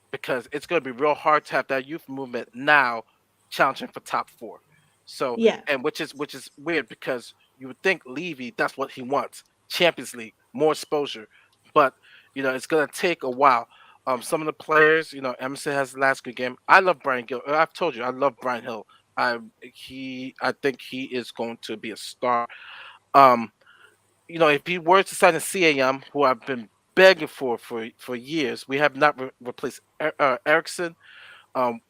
because it's going to be real hard to have that youth movement now challenging for top 4. So, and which is weird because you would think Levy, that's what he wants, Champions League, more exposure, but it's going to take a while. Some of the players, Emerson has the last good game. I love Brian Gill. I've told you I love Brian Hill. I think he is going to be a star. If he were to sign a CAM, who I've been begging for years, we have not replaced Ericsson.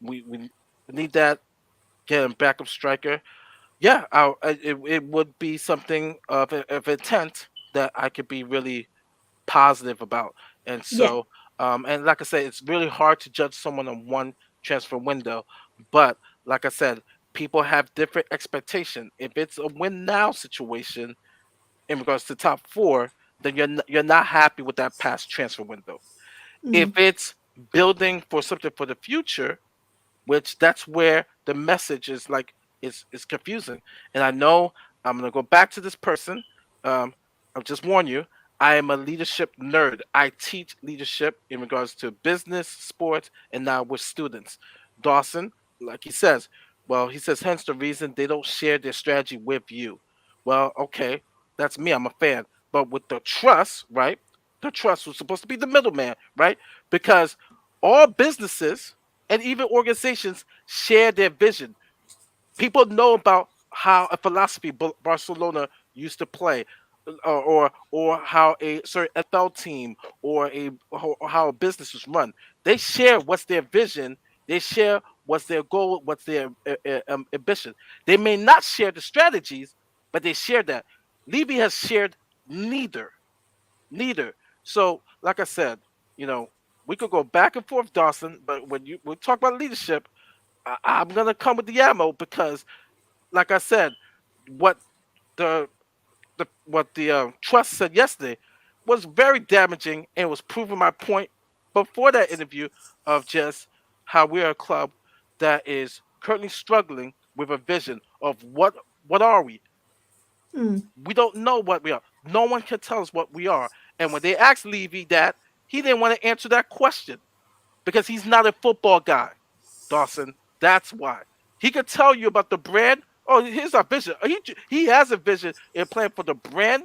We need that, get him backup striker. Yeah, it would be something of intent that I could be really positive about. And so, and like I said, it's really hard to judge someone on one transfer window. But like I said, people have different expectation. If it's a win now situation in regards to top 4, then you're not happy with that past transfer window. If it's building for something for the future, which that's where the message is it's confusing. And I know I'm gonna go back to this person. I'll just warn you, I am a leadership nerd. I teach leadership in regards to business, sports, and now with students. Dawson, like he says, hence the reason they don't share their strategy with you. Well, okay, that's me. I'm a fan. But with the trust, right? The trust was supposed to be the middleman, right? Because all businesses and even organizations share their vision. People know about how a philosophy Barcelona used to play, or how a certain FL team or how a business is run. They share what's their vision. They share what's their goal, what's their ambition. They may not share the strategies, but they share that. Levy has shared neither. So, like I said, we could go back and forth, Dawson. But when we talk about leadership, I'm gonna come with the ammo because, like I said, what the trust said yesterday was very damaging and was proving my point before that interview of just how we're a club that is currently struggling with a vision of what are we. We don't know what we are. No one can tell us what we are. And when they asked Levy that, he didn't want to answer that question because he's not a football guy, Dawson. That's why. He could tell you about the brand. Oh, here's our vision. He has a vision in playing for the brand,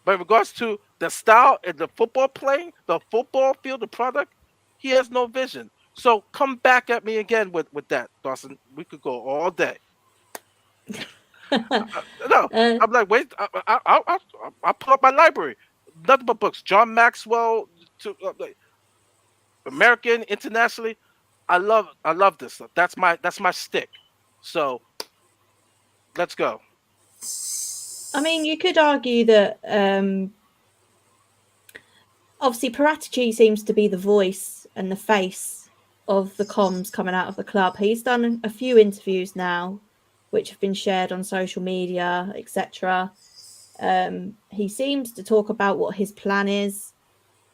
but in regards to the style and the football playing, the football field, the product, he has no vision. So come back at me again with that, Dawson. We could go all day. No, I'm like, wait, I'll pull up my library. Nothing but books. John Maxwell, to American, internationally. I love this stuff. That's my stick. So let's go. I mean, you could argue that obviously Paratici seems to be the voice and the face of the comms coming out of the club. He's done a few interviews now, which have been shared on social media, etc. He seems to talk about what his plan is.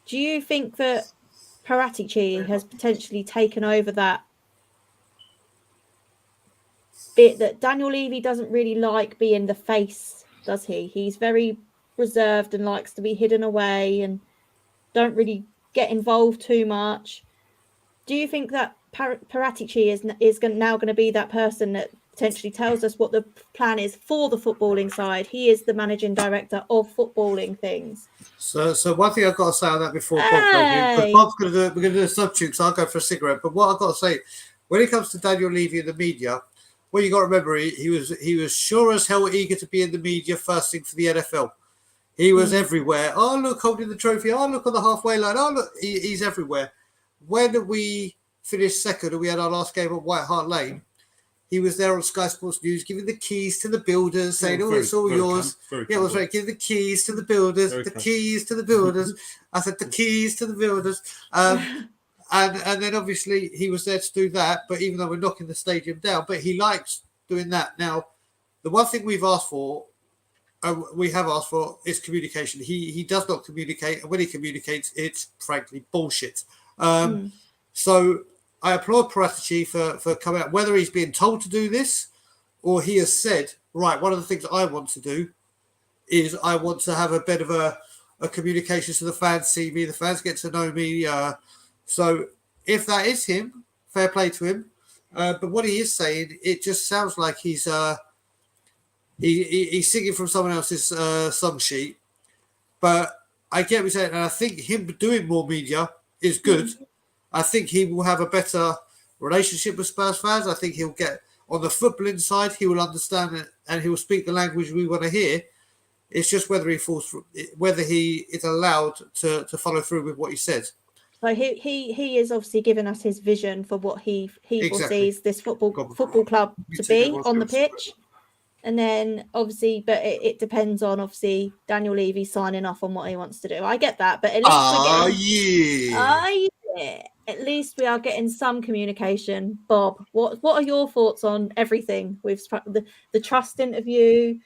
Do you think that Paratici has potentially taken over that bit that Daniel Levy doesn't really like being the face, does he? He's very reserved and likes to be hidden away and don't really get involved too much. Do you think that Paratici is now going to be that person that potentially tells us what the plan is for the footballing side? He is the managing director of footballing things. So one thing I've got to say on that before Bob goes in, because Bob's going to do it, we're going to do a substitute, so I'll go for a cigarette. But what I've got to say, when it comes to Daniel Levy in the media, well, you got to remember he was sure as hell eager to be in the media first thing for the NFL. He was everywhere. Oh, look, holding the trophy. Oh, look on the halfway line. Oh, look, he's everywhere. When we finished second and we had our last game at White Hart Lane, he was there on Sky Sports News giving the keys to the builders, saying, it's all yours. It was right. Give the keys to the builders. Keys to the builders. I said, the keys to the builders. And then obviously he was there to do that. But even though we're knocking the stadium down, but he likes doing that. Now, the one thing we have asked for is communication. He does not communicate. And when he communicates, it's frankly bullshit. So I applaud Paratici for coming out, whether he's being told to do this or he has said, right, one of the things I want to do is I want to have a bit of a communication so the fans see me, the fans get to know me. So if that is him, fair play to him. But what he is saying, it just sounds like he's singing from someone else's song sheet. But I get what he's saying, and I think him doing more media is good. I think he will have a better relationship with Spurs fans. I think he'll get on the footballing side. He will understand it, and he will speak the language we want to hear. It's just whether he is allowed to follow through with what he says. So he is obviously giving us his vision for what he foresees this football club to be on the pitch. And then obviously, but it depends on obviously Daniel Levy signing off on what he wants to do. I get that, but at least at least we are getting some communication. Bob, what are your thoughts on everything? We've the trust interview,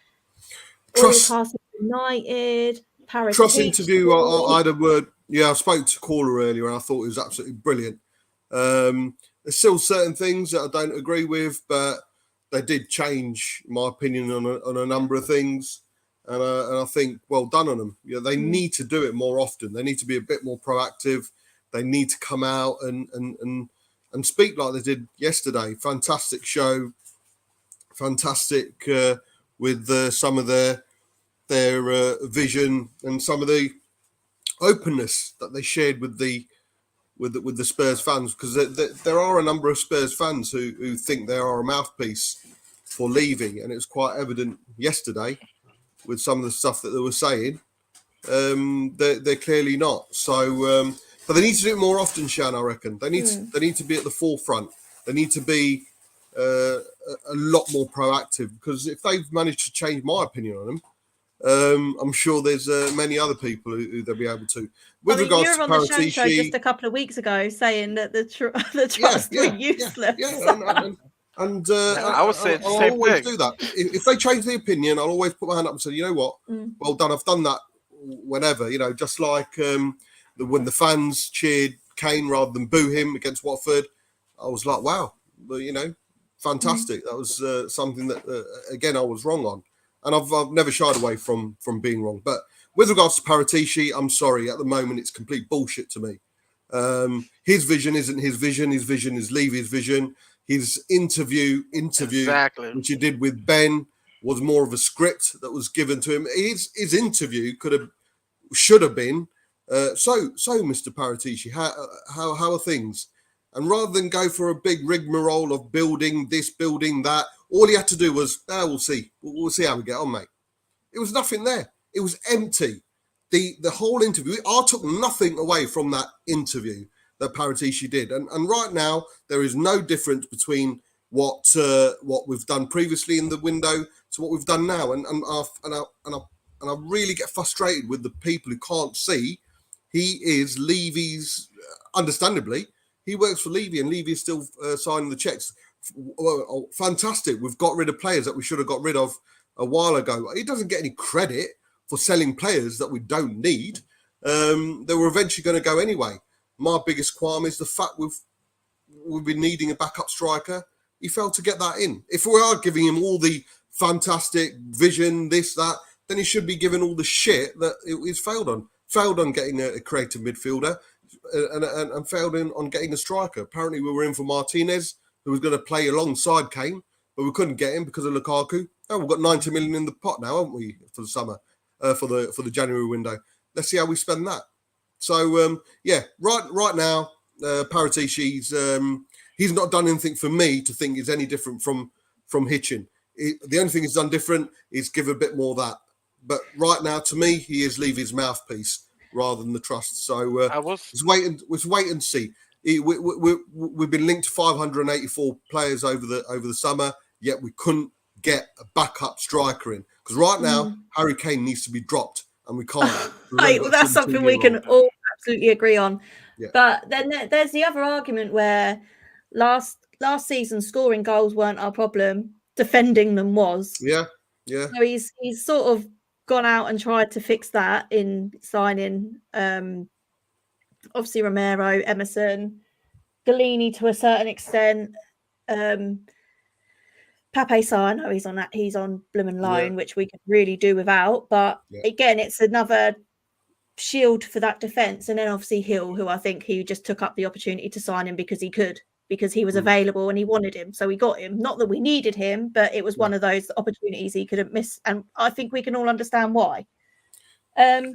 Trust United, Paris. Trust interview. I had a word. Yeah, I spoke to Caller earlier, and I thought it was absolutely brilliant. There's still certain things that I don't agree with, but they did change my opinion on a number of things, and I think well done on them. They need to do it more often. They need to be a bit more proactive. They need to come out and speak like they did yesterday. Fantastic show, fantastic with some of their vision and some of the openness that they shared with the Spurs fans, because there are a number of Spurs fans who think they are a mouthpiece for Levy, and it was quite evident yesterday with some of the stuff that they were saying. They're clearly not. So, but they need to do it more often, Shan. I reckon they need to be at the forefront. They need to be a lot more proactive, because if they've managed to change my opinion on them, I'm sure there's many other people who they'll be able to. With regards you were to on the Shan show Paratici, just a couple of weeks ago saying that the trust were useless. And I would say I'll the same always thing. do that. If they change the opinion, I'll always put my hand up and say, you know what, well done. I've done that whenever, just like when the fans cheered Kane rather than boo him against Watford, I was like, wow, fantastic. That was something that, again, I was wrong on. And I've never shied away from being wrong. But with regards to Paratici, I'm sorry, at the moment, it's complete bullshit to me. His vision isn't his vision. His vision is Levy's vision. His interview, Exactly. which he did with Ben, was more of a script that was given to him. His interview should have been, so Mr. Paratici, how are things? And rather than go for a big rigmarole of building this, building that, all he had to do was, we'll see how we get on, mate. It was nothing there. It was empty. The whole interview, I took nothing away from that interview that Paratici did. And right now, there is no difference between what we've done previously in the window to what we've done now. And I really get frustrated with the people who can't see. He is Levy's, understandably, he works for Levy, and Levy is still signing the checks. Well, fantastic. We've got rid of players that we should have got rid of a while ago. He doesn't get any credit for selling players that we don't need. They were eventually going to go anyway. My biggest qualm is the fact we've been needing a backup striker. He failed to get that in. If we are giving him all the fantastic vision, this, that, then he should be given all the shit that he's failed on. Failed on getting a creative midfielder and failed on getting a striker. Apparently we were in for Martinez, who was going to play alongside Kane, but we couldn't get him because of Lukaku. Oh, we've got 90 million in the pot now, haven't we, for the summer, for the January window. Let's see how we spend that. So right now, Paratici's he's not done anything for me to think is any different from Hitchin. The only thing he's done different is give a bit more of that. But right now, to me, he is Levy's mouthpiece rather than the trust. So let's wait and see. We've been linked to 584 players over the summer, yet we couldn't get a backup striker in, because right now Harry Kane needs to be dropped, and we can't. That's something we can all absolutely agree on. Yeah. But then there's the other argument where last season scoring goals weren't our problem, defending them was. Yeah. So he's sort of gone out and tried to fix that in signing obviously Romero, Emerson, Galini to a certain extent. Pape Sarr, I know he's on blooming loan, which we could really do without. But again, it's another shield for that defence. And then obviously Hill, who I think he just took up the opportunity to sign him because he could, because he was available and he wanted him. So we got him. Not that we needed him, but it was one of those opportunities he couldn't miss. And I think we can all understand why. I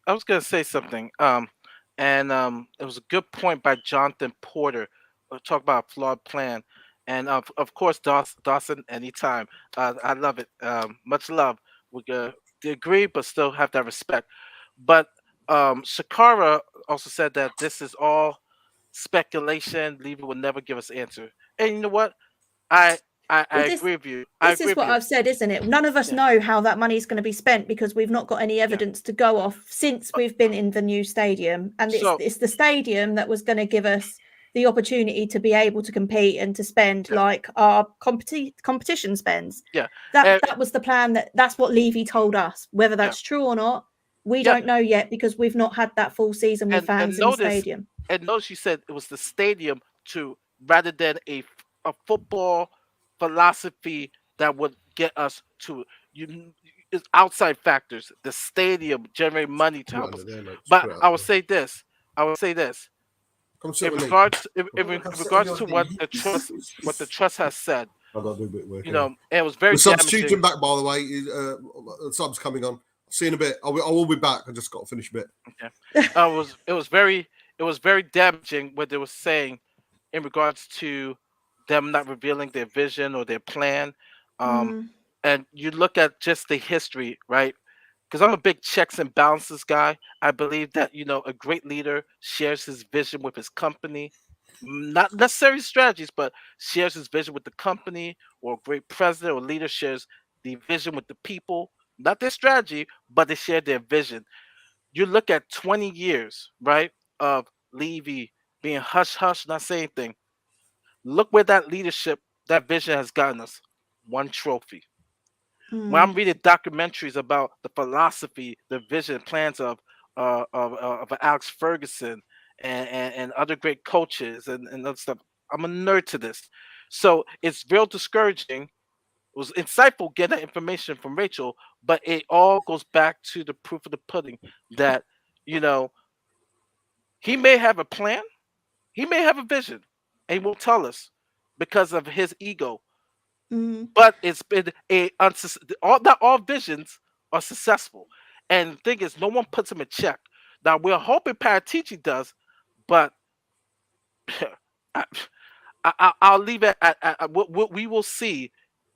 was going to say something. And it was a good point by Jonathan Porter. Talk about a flawed plan. And of course, Dawson, anytime. I love it. Much love. We agree, but still have that respect. But Shakara also said that this is all speculation. Levy will never give us an answer. And you know what? I agree with you. This is what I've said, isn't it? None of us know how that money is going to be spent because we've not got any evidence to go off since we've been in the new stadium. And it's the stadium that was going to give us the opportunity to be able to compete and to spend like our competition spends. Yeah. That was the plan. That's what Levy told us. Whether that's true or not, we don't know yet because we've not had that full season with fans in the stadium. And notice you said it was the stadium rather than a football philosophy that would get us to it's outside factors. The stadium generate money to help us. But I would say this. In regards to what the trust has said, and it was very damaging. Substituting back, by the way. Sub's coming on. See you in a bit. I will be back. I just got to finish a bit. Okay. It was very damaging what they were saying in regards to them not revealing their vision or their plan. And you look at just the history, right? Because I'm a big checks and balances guy. I believe that, a great leader shares his vision with his company, not necessarily strategies, but shares his vision with the company, or a great president or leader shares the vision with the people, not their strategy, but they share their vision. You look at 20 years, right, of Levy being hush-hush, not saying anything. Look where that leadership, that vision has gotten us. One trophy. When I'm reading documentaries about the philosophy, the vision, plans of Alex Ferguson and other great coaches and other stuff, I'm a nerd to this. So it's real discouraging. It was insightful getting that information from Rachel, but it all goes back to the proof of the pudding that, you know, he may have a plan, he may have a vision, and he won't tell us because of his ego. But it's been not all visions are successful. And the thing is, no one puts him in check. Now we're hoping Paratici does, but I, I'll leave it at we will see.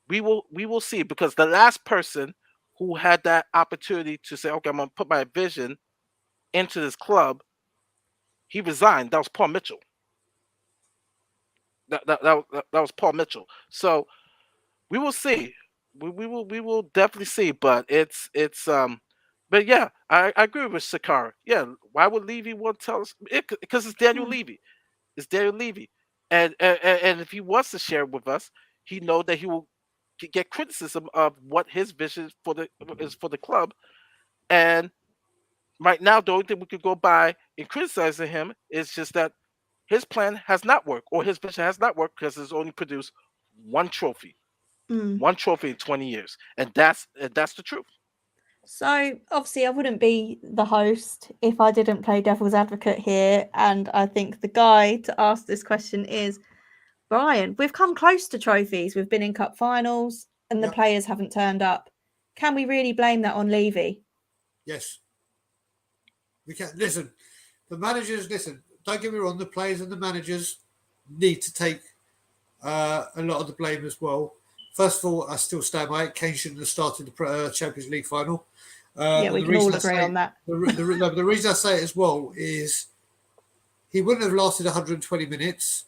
We will see, because the last person who had that opportunity to say, okay, I'm gonna put my vision into this club, he resigned. That was Paul Mitchell. That was Paul Mitchell. So we will see. We will definitely see. But but yeah, I agree with Sakara. Yeah, why would Levy want to tell us? Because it's Daniel Levy. It's Daniel Levy, and if he wants to share with us, he know that he will get criticism of what his vision is for the club. And right now, the only thing we could go by in criticizing him is just that his plan has not worked, or his vision has not worked, because it's only produced one trophy. One trophy in 20 years, and that's the truth. So obviously I wouldn't be the host if I didn't play devil's advocate here, and I think the guy to ask this question is Brian. We've come close to trophies. We've been in cup finals and the players haven't turned up. Can we really blame that on Levy? Yes. We can. Listen, the managers, don't get me wrong, the players and the managers need to take a lot of the blame as well. First of all, I still stand by it. Kane shouldn't have started the Champions League final. We can all agree on that. The reason I say it as well is he wouldn't have lasted 120 minutes.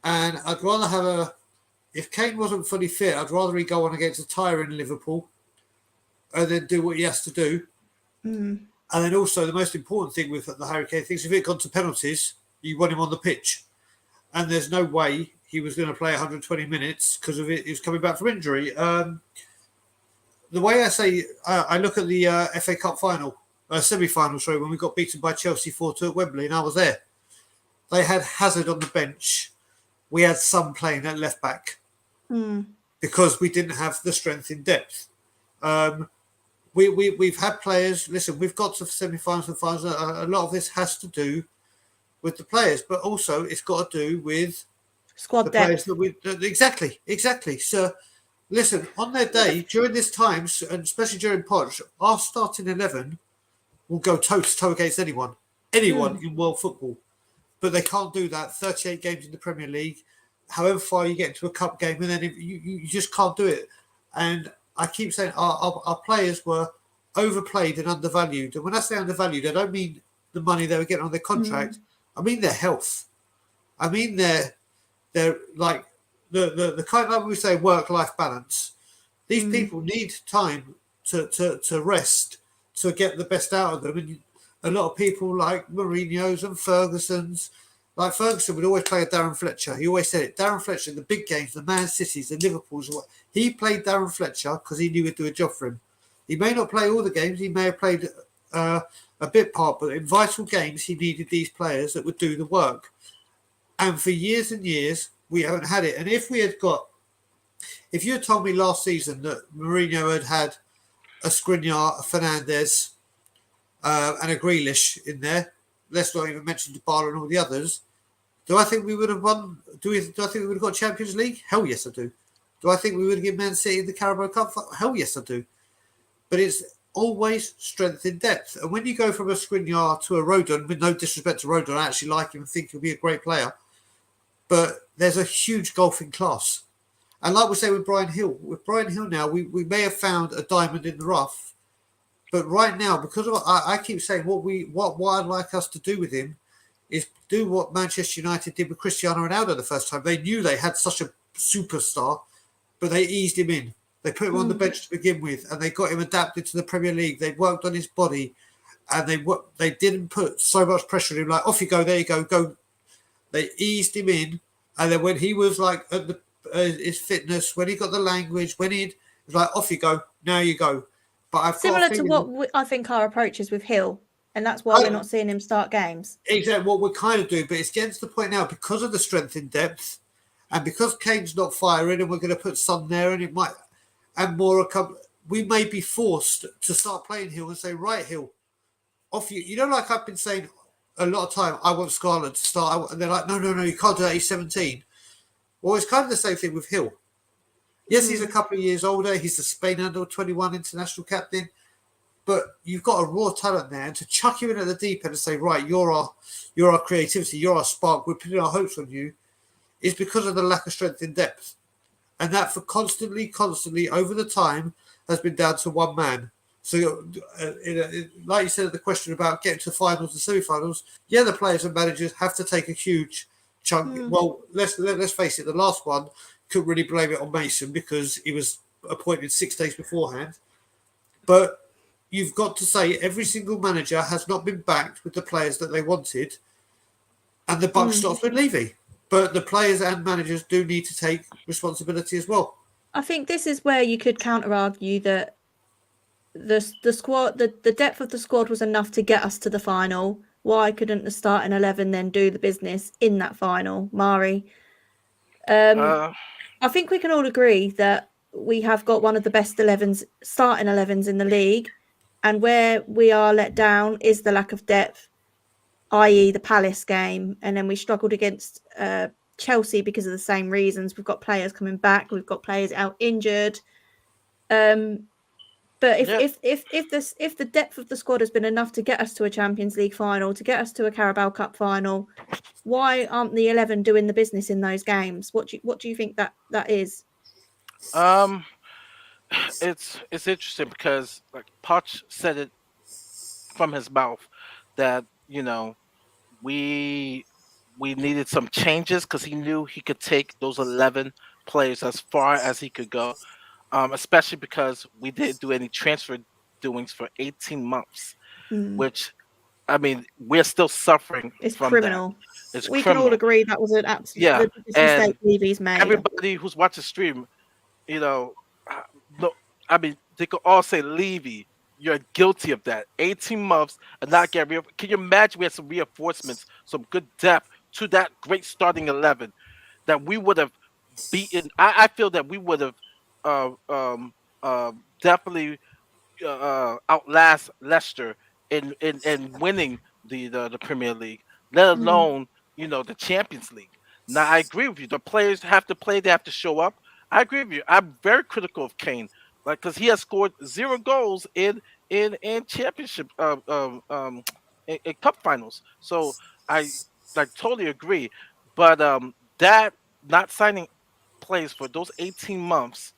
And I'd rather have if Kane wasn't fully fit, I'd rather he go on against a tiring Liverpool and then do what he has to do. And then also the most important thing with the Harry Kane thing is if it got to penalties, you want him on the pitch. And there's no way he was going to play 120 minutes because of it. He was coming back from injury. The way I say, I look at the FA Cup final, semi-final, when we got beaten by Chelsea 4-2 at Wembley, and I was there. They had Hazard on the bench. We had some playing at left back because we didn't have the strength in depth. We've had players. Listen, we've got to semi-finals and finals. A lot of this has to do with the players, but also it's got to do with squad depth. Exactly. So, listen, on their day, during this time, and especially during Podge, our starting 11 will go toe-to-toe against anyone in world football. But they can't do that. 38 games in the Premier League, however far you get into a cup game, and then you just can't do it. And I keep saying our players were overplayed and undervalued. And when I say undervalued, I don't mean the money they were getting on their contract. I mean their health. I mean they're like the kind of, like we say, work-life balance. These people need time to rest, to get the best out of them. And a lot of people like Mourinho's and Ferguson's, like Ferguson would always play a Darren Fletcher. He always said it. Darren Fletcher, the big games, the Man Cities, the Liverpools, he played Darren Fletcher because he knew he'd do a job for him. He may not play all the games. He may have played a bit part, but in vital games, he needed these players that would do the work. And for years and years, we haven't had it. And if you had told me last season that Mourinho had a Skriniar, a Fernandes, and a Grealish in there, let's not even mention Dybala and all the others, do I think we would have won? Do I think we would have got Champions League? Hell yes, I do. Do I think we would have given Man City the Carabao Cup? Hell yes, I do. But it's always strength in depth. And when you go from a Skriniar to a Rodon, with no disrespect to Rodon, I actually like him and think he'll be a great player. But there's a huge gulf in class. And like we say with Brian Hill now, we may have found a diamond in the rough. But right now, because of I keep saying what I'd like us to do with him is do what Manchester United did with Cristiano Ronaldo the first time. They knew they had such a superstar, but they eased him in. They put him on the bench to begin with, and they got him adapted to the Premier League. They worked on his body, and they didn't put so much pressure on him. Like, off you go, there you go, go. They eased him in, And then when he was like at the his fitness, when he got the language, when he was like, off you go, now you go. But I've got Similar a to feeling what I think our approach is with Hill, and that's why we're not seeing him start games. exactly what we kind of do. But it's getting to the point now because of the strength in depth, and because Kane's not firing, and we're going to put Son there, and it might and more come. We may be forced to start playing Hill and say, right, Hill, off you. You know, like I've been saying a lot of time, I want Scarlett to start, and they're like, no, you can't do that. He's 17. Well, it's kind of the same thing with Hill. Yes, he's a couple of years older. He's the Spain under-21 international captain. But you've got a raw talent there. And to chuck you in at the deep end and say, right, you're our creativity, you're our spark, we're putting our hopes on you, is because of the lack of strength in depth. And that for constantly, over the time, has been down to one man. So, like you said, the question about getting to finals and semi-finals, yeah, the players and managers have to take a huge chunk. Well, let's face it, the last one couldn't really blame it on Mason because he was appointed 6 days beforehand. But you've got to say every single manager has not been backed with the players that they wanted, and the buck stops with Levy. But the players and managers do need to take responsibility as well. I think this is where you could counter argue that the squad, the depth of the squad was enough to get us to the final. Why couldn't the starting 11 then do the business in that final, Mari? I think we can all agree that we have got one of the best starting 11s in the league, and where we are let down is the lack of depth, i.e. the Palace game, and then we struggled against Chelsea because of the same reasons. We've got players coming back, we've got players out injured. But if the depth of the squad has been enough to get us to a Champions League final, to get us to a Carabao Cup final, why aren't the 11 doing the business in those games? What do you think that is? It's interesting because like Poch said it from his mouth that we needed some changes because he knew he could take those 11 players as far as he could go, especially because we didn't do any transfer doings for 18 months, which I mean we're still suffering It's from criminal. that. It's we criminal. can all agree that was an absolute Yeah, and mistake Levy's made. everybody who's watching stream, no, I mean they could all say Levy, you're guilty of that. 18 months and not get real. Can you imagine we had some reinforcements, some good depth to that great starting 11 that we would have beaten? I feel that we would have definitely outlast Leicester in winning the Premier League, let alone the Champions League. Now I agree with you. The players have to play. They have to show up. I agree with you. I'm very critical of Kane, like because he has scored 0 goals in championship in cup finals. So I like totally agree. But that not signing players for those 18 months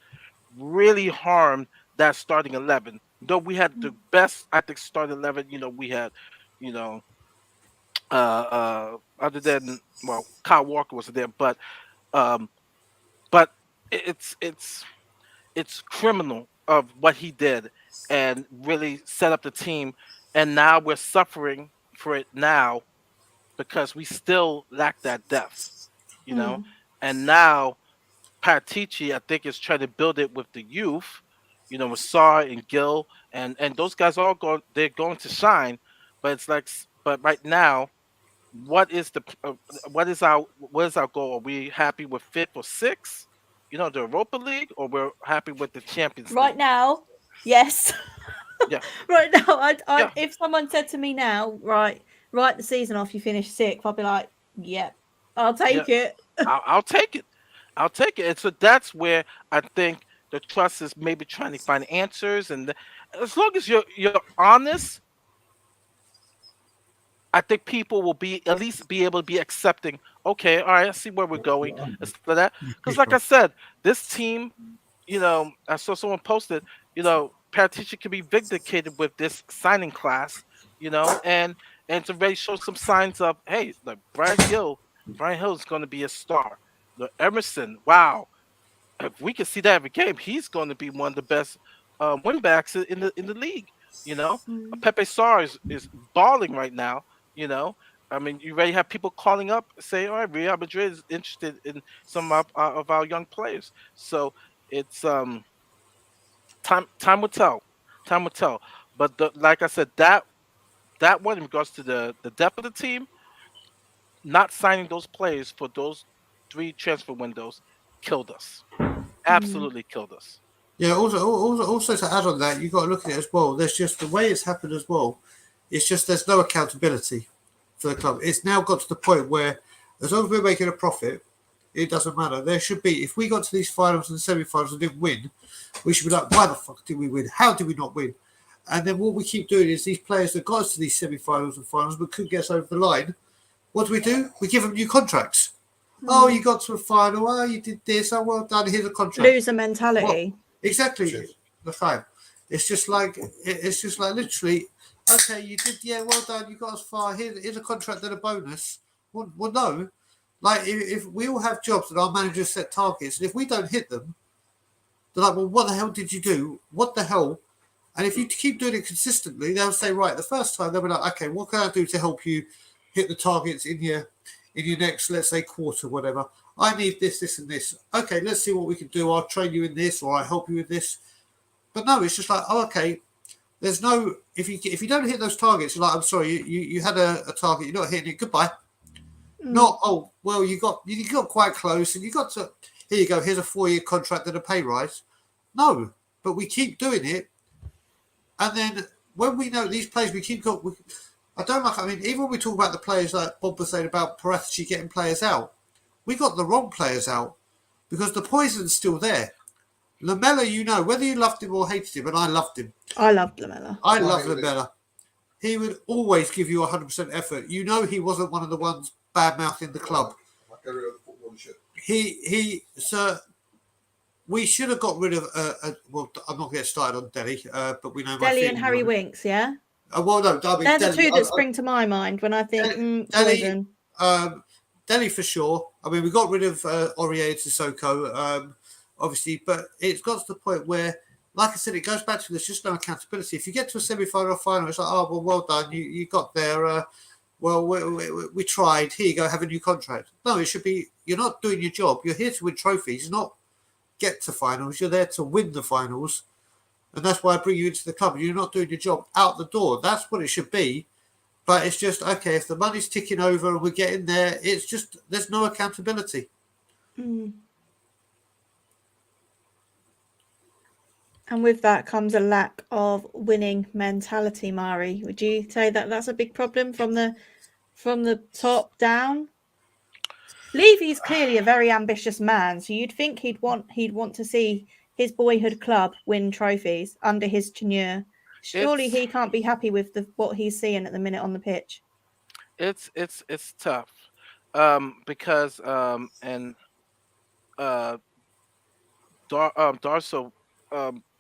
really harmed that starting 11. Though we had the best, I think, starting 11. We had, you know, other than Kyle Walker was there, um, but it's criminal of what he did and really set up the team, and now we're suffering for it now because we still lack that depth, and now Paratici, I think, is trying to build it with the youth, with Saar and Gill, and those guys they're going to shine, but it's like, but right now, what is our goal? Are we happy with fifth or sixth? The Europa League, or we're happy with the Champions Right League? now, yes. Yeah. Right now, Yeah. if someone said to me now, right the season off, you finish sixth, I'll be like, yep, I'll take it. I'll take it. I'll take it. And so that's where I think the trust is maybe trying to find answers, and as long as you're honest, I think people will at least be able to be accepting. Okay, all right, I see where we're going. For that, because like I said, this team, I saw someone posted, Paratici can be vindicated with this signing class, and to really show some signs of, hey, like Brian Hill is going to be a star. Emerson, wow, if we can see that every game, he's going to be one of the best win backs in the league. Pepe Sarr is balling right now. I mean, you already have people calling up saying, "All right, Real Madrid is interested in some of our young players." So it's time will tell. Time will tell. But like I said, that one in regards to the depth of the team, not signing those players for those three transfer windows killed us. Mm. Absolutely killed us. Yeah. Also to add on that, you got to look at it as well. There's just the way it's happened as well. It's just there's no accountability for the club. It's now got to the point where, as long as we're making a profit, it doesn't matter. There should be, if we got to these finals and semi-finals and didn't win, we should be like, why the fuck did we win? How did we not win? And then what we keep doing is these players that got us to these semi-finals and finals but couldn't get us over the line. What do? We give them new contracts. Oh, you got to a final. Oh, you did this. Oh, well done. Here's a contract. Loser mentality. Exactly. Cheers. The time. It's just like literally. Okay, you did. Yeah, well done. You got us far. Here's a contract and a bonus. Well, no. Like if we all have jobs and our managers set targets, and if we don't hit them, they're like, well, what the hell did you do? What the hell? And if you keep doing it consistently, they'll say, right, the first time they'll be like, okay, what can I do to help you hit the targets in your next, let's say, quarter, whatever. I need this, this, and this. Okay, let's see what we can do. I'll train you in this, or I'll help you with this. But no, it's just like, oh, okay. There's no if you don't hit those targets, you're like, I'm sorry, you had a target, you're not hitting it. Goodbye. Not well, you got quite close, and you got to here you go. Here's a 4-year contract and a pay rise. No, but we keep doing it, and then when we know these players, we keep got. I don't like. I mean, even when we talk about the players like Bob was saying about Paratici getting players out, we got the wrong players out because the poison's still there. Lamella, you know, whether you loved him or hated him, and I loved him. I loved Lamella. I love hated him. Lamella. He would always give you 100% effort. You know, he wasn't one of the ones bad mouthing the club. Like every other footballer should. So we should have got rid of. Well, I'm not going to get started on Delhi, but we know my Deli and feelings Harry on it. Winks, yeah? Well, no, I mean, They're the Delhi, two that spring to my mind when I think Delhi, poison. Delhi for sure. I mean, we got rid of Aurier and Sissoko, obviously, but it's got to the point where, like I said, it goes back to there's just no accountability. If you get to a semi-final or final, it's like, oh, well done, you got there. Well, we tried. Here you go, have a new contract. No, it should be, you're not doing your job. You're here to win trophies, not get to finals. You're there to win the finals. And that's why I bring you into the club. You're not doing your job out the door. That's what it should be. But it's just, okay, if the money's ticking over and we're getting there, it's just, there's no accountability. And with that comes a lack of winning mentality, Mari. Would you say that that's a big problem from the top down? Levy's clearly a very ambitious man, so you'd think he'd want to see his boyhood club win trophies under his tenure. Surely he can't be happy with what he's seeing at the minute on the pitch. It's tough, because Darso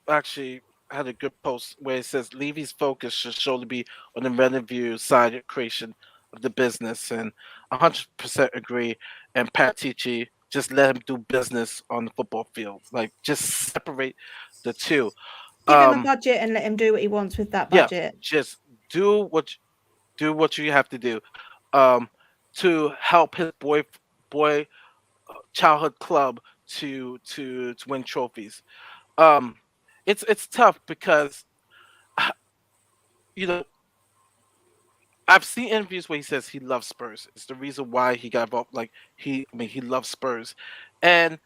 actually had a good post where it says Levy's focus should surely be on the revenue side of creation of the business, and 100% agree. And Patici, just let him do business on the football field. Like, just separate the two. Give him a budget and let him do what he wants with that budget. Yeah, just do what you have to do, to help his boy childhood club to win trophies. It's tough because you know I've seen interviews where he says he loves Spurs. It's the reason why he got involved. Like he loves Spurs, and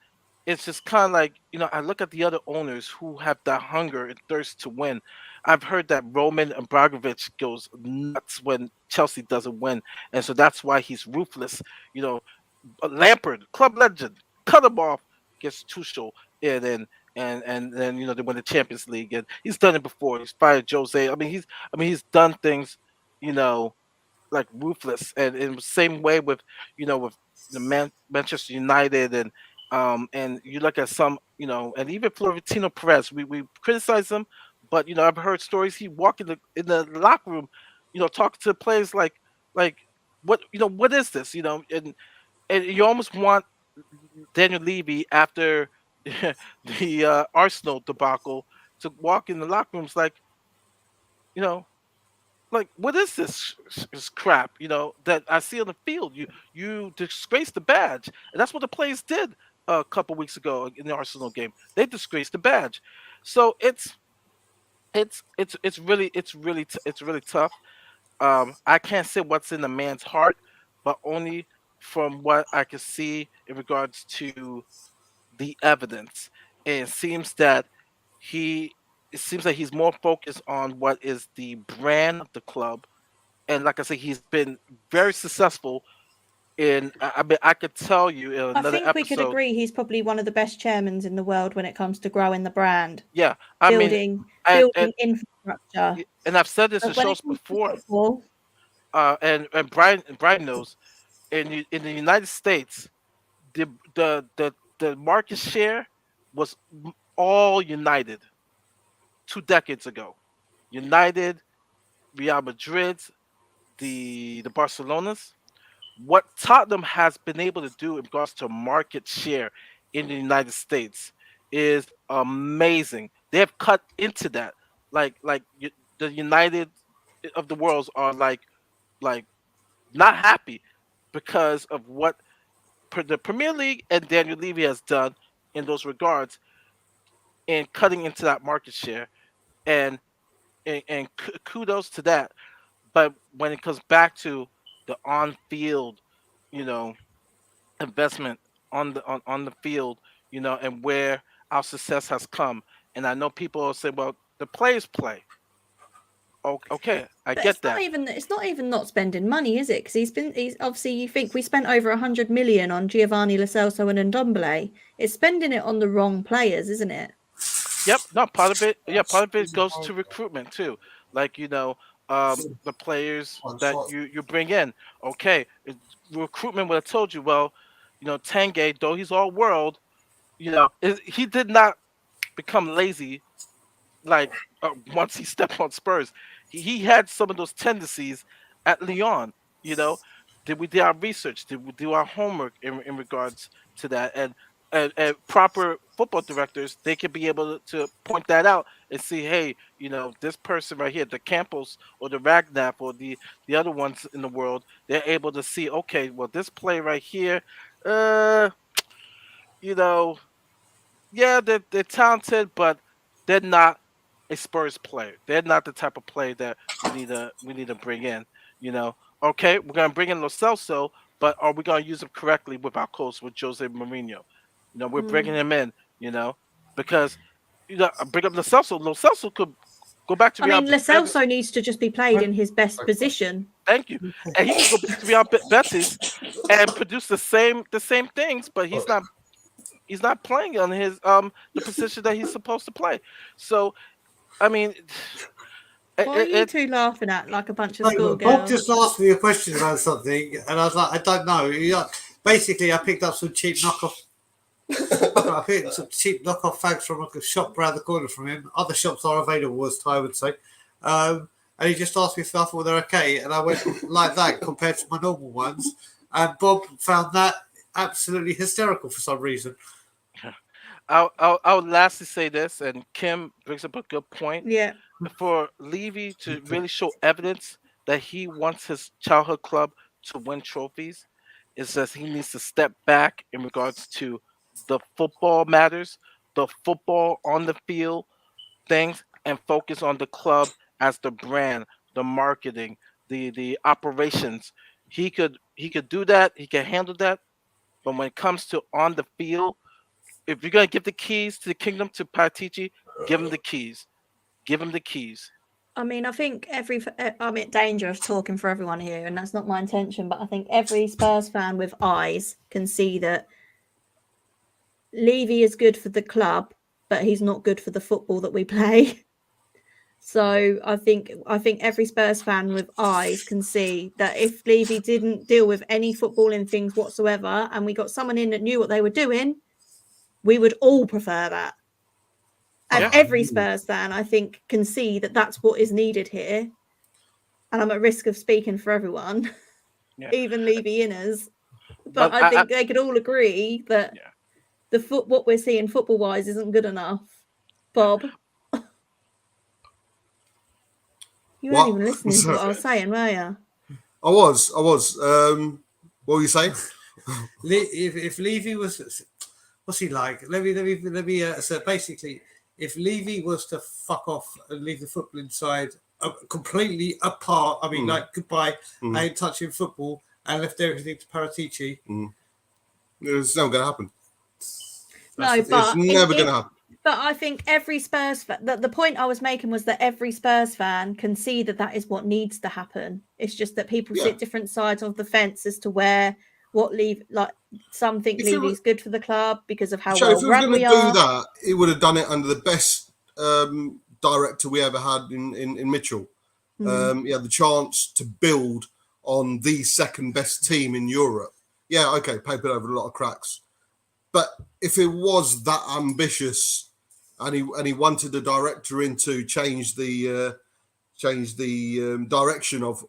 it's just kind of like, I look at the other owners who have that hunger and thirst to win. I've heard that Roman Abramovich goes nuts when Chelsea doesn't win, and so that's why he's ruthless. Lampard, club legend, cut him off, gets Tuchel in, and then they win the Champions League, and he's done it before. He's fired Jose. He's done things, like ruthless, and in the same way with with the Manchester United, and you look at some, and even Florentino Perez, we criticize him, but I've heard stories he walk in the locker room, talking to players like what is this, and you almost want Daniel Levy after the Arsenal debacle to walk in the locker rooms like, like, what is this crap? That I see on the field. You disgrace the badge, and that's what the players did a couple weeks ago in the Arsenal game. They disgraced the badge, so it's really tough. I can't say what's in the man's heart, but only from what I can see in regards to the evidence. And he it seems like he's more focused on what is the brand of the club. And like I said, he's been very successful in. I mean, I could tell you in I another think we could episode. agree he's probably one of the best chairmans in the world when it comes to growing the brand, Yeah, I mean, building and, and infrastructure. and I've said this in But when it shows comes to before. football, And Brian knows in the United States, the market share was all United 2 decades ago. United, Real Madrid, the Barcelonas. What Tottenham has been able to do in regards to market share in the United States is amazing. They have cut into that. The United of the worlds are like not happy because of what the Premier League and Daniel Levy has done in those regards in cutting into that market share, and kudos to that. But when it comes back to the on-field, you know, investment on the field, and where our success has come, and I know people will say, well, the players play. Okay, I but get that. it's not even not spending money, is it? Because he's obviously, you think we spent over 100 million on Giovanni Lo Celso and Ndombele. It's spending it on the wrong players, isn't it? Yep, no, part of it. Yeah, part of it goes to recruitment too. Like the players that you bring in. Okay, recruitment would have told you, well, Tanguy, though he's all world, he did not become lazy like once he stepped on Spurs. He had some of those tendencies at Lyon. You know, did we do our research? Did we do our homework in regards to that? And proper football directors, they could be able to point that out and see, hey, this person right here, the Campos or the Ragnapp or the other ones in the world, they're able to see, okay, well, this play right here, you know, yeah, they're talented, but they're not a Spurs player. They're not the type of player that we need to bring in. Okay, we're gonna bring in Lo Celso, but are we gonna use him correctly with our coach with Jose Mourinho? We're bringing him in. Because bring up Lo Celso. Lo Celso could go back to I Real. mean, Lo Celso needs to just be played in his best position. Thank you, and he can go back to Real Betis and produce the same things, but he's not playing on his the position that he's supposed to play. So, I mean, What are you two laughing at like a bunch of Bob schoolgirls? just asked me a question about something, and I was like, I don't know. Basically, I picked up some cheap knockoff. I picked up some cheap knockoff fags from like a shop around the corner from him. Other shops are available, as Ty would say. And he just asked me if I thought they're okay, and I went like that compared to my normal ones. And Bob found that absolutely hysterical for some reason. I'll lastly say this, and Kim brings up a good point. Yeah. For Levy to really show evidence that he wants his childhood club to win trophies, is that he needs to step back in regards to the football matters, the football on the field things, and focus on the club as the brand, the marketing, the operations. He could do that. He can handle that. But when it comes to on the field, if you're gonna give the keys to the kingdom to Paratici, give him the keys. Give him the keys. I mean, I think I'm in danger of talking for everyone here, and that's not my intention, but I think every Spurs fan with eyes can see that Levy is good for the club, but he's not good for the football that we play. So I think every Spurs fan with eyes can see that if Levy didn't deal with any footballing things whatsoever, and we got someone in that knew what they were doing, we would all prefer that. And every Spurs fan, I think, can see that that's what is needed here. And I'm at risk of speaking for everyone, even Levy inners. But I think they could all agree that what we're seeing football-wise isn't good enough. Bob? You What? weren't even listening to what I was saying, were you? I was. What were you saying? If Levy was, what's he like? Let me. So basically, if Levy was to fuck off and leave the footballing side completely apart, I mean, like goodbye, I ain't touching football, and left everything to Paratici. It's never going to happen. No, It's but never going to happen. But I think every Spurs fan, the point I was making was that every Spurs fan can see that that is what needs to happen. It's just that people sit different sides of the fence as to some think Levy's good for the club because of how well run we are. If he was going to do that, he would have done it under the best director we ever had in Mitchell. He had the chance to build on the second best team in Europe. Yeah, okay, papered over a lot of cracks. But if it was that ambitious, and he wanted the director in to change the direction of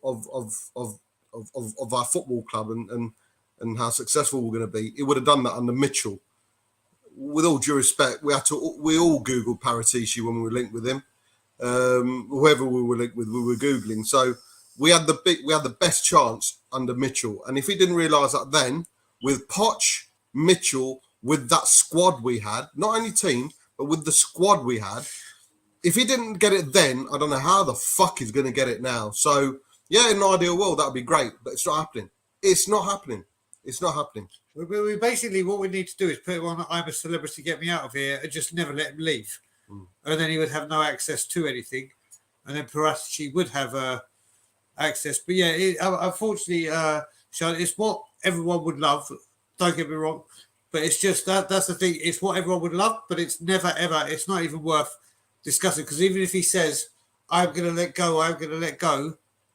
our football club and how successful we're going to be, he would have done that under Mitchell. With all due respect, we all Googled Paratici when we were linked with him. Whoever we were linked with, we were Googling. So we had the best chance under Mitchell, and if he didn't realise that then, with Poch, Mitchell, with that squad we had, not only team, but with the squad we had, if he didn't get it then, I don't know how the fuck he's going to get it now. So, yeah, in an ideal world, that would be great, but it's not happening. It's not happening. It's not happening. We basically, what we need to do is put him on I'm a celebrity, get me out of here, and just never let him leave. And then he would have no access to anything. And then Paratici would have access. But yeah, unfortunately, Sean, it's what everyone would love. Don't get me wrong. But it's just that's the thing. It's what everyone would love, but it's never, ever, it's not even worth discussing. Because even if he says, I'm going to let go,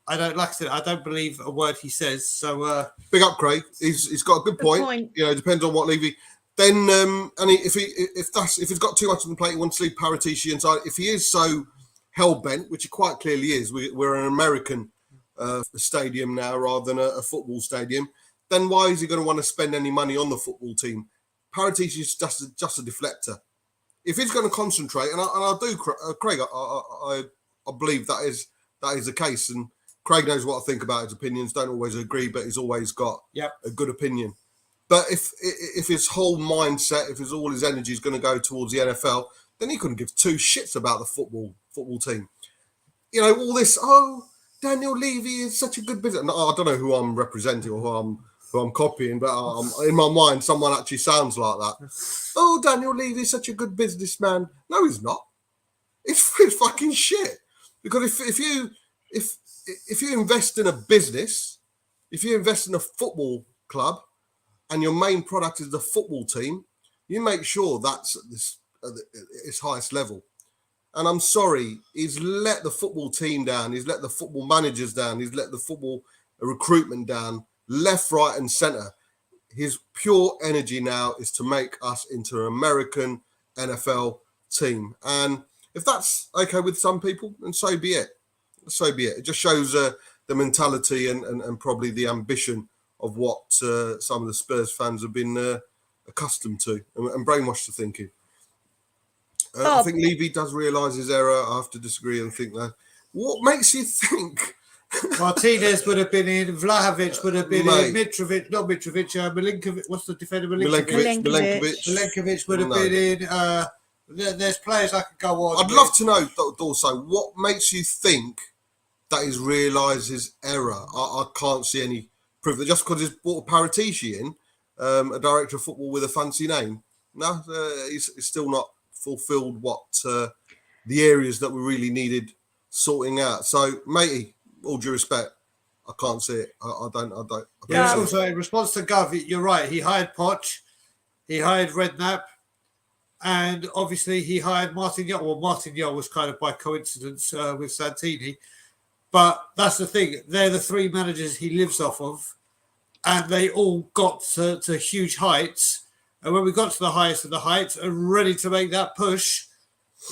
I don't believe a word he says. So big up, Craig. He's got a good point. You know, it depends on what Levy. Then, if he's got too much on the plate, he wants to leave Paratici inside. If he is so hell bent, which he quite clearly is, we're an American stadium now rather than a football stadium. Then why is he going to want to spend any money on the football team? Paratici is just a deflector. If he's going to concentrate, and I do, Craig, I believe that is the case, and Craig knows what I think about his opinions. Don't always agree, but he's always got a good opinion. But if his whole mindset, if all his energy is going to go towards the NFL, then he couldn't give two shits about the football team. You know, all this. Oh, Daniel Levy is such a good business. No, I don't know who I'm representing or who I'm copying, but in my mind, someone actually sounds like that. Oh, Daniel Levy is such a good businessman. No, he's not. It's fucking shit. Because if you invest in a business, if you invest in a football club, and your main product is the football team, you make sure that's at its highest level. And I'm sorry, he's let the football team down. He's let the football managers down. He's let the football recruitment down, left, right, and centre. His pure energy now is to make us into an American NFL team. And if that's okay with some people, then so be it. So be it. It just shows the mentality and probably the ambition of what some of the Spurs fans have been accustomed to and brainwashed to thinking. I think Levy does realise his error. I have to disagree and think that. What makes you think? Martinez would have been in, Vlahovic would have been in, Mitrovic, not Mitrovic, Milinkovic, what's the defender? Milinkovic would have been in. There's players I could go on. I'd love to know, also, what makes you think that he's realised his error? I can't see any proof that just because he's brought a Paratici in, a director of football with a fancy name, no, he's still not fulfilled what the areas that we really needed sorting out. So, matey, all due respect, I can't see it. I don't. Yeah. Also, in response to Gov, you're right. He hired Poch, he hired Redknapp, and obviously he hired Martin Yeo. Well, Martin Yeo was kind of by coincidence with Santini, but that's the thing. They're the three managers he lives off of, and they all got to huge heights. And when we got to the highest of the heights and ready to make that push,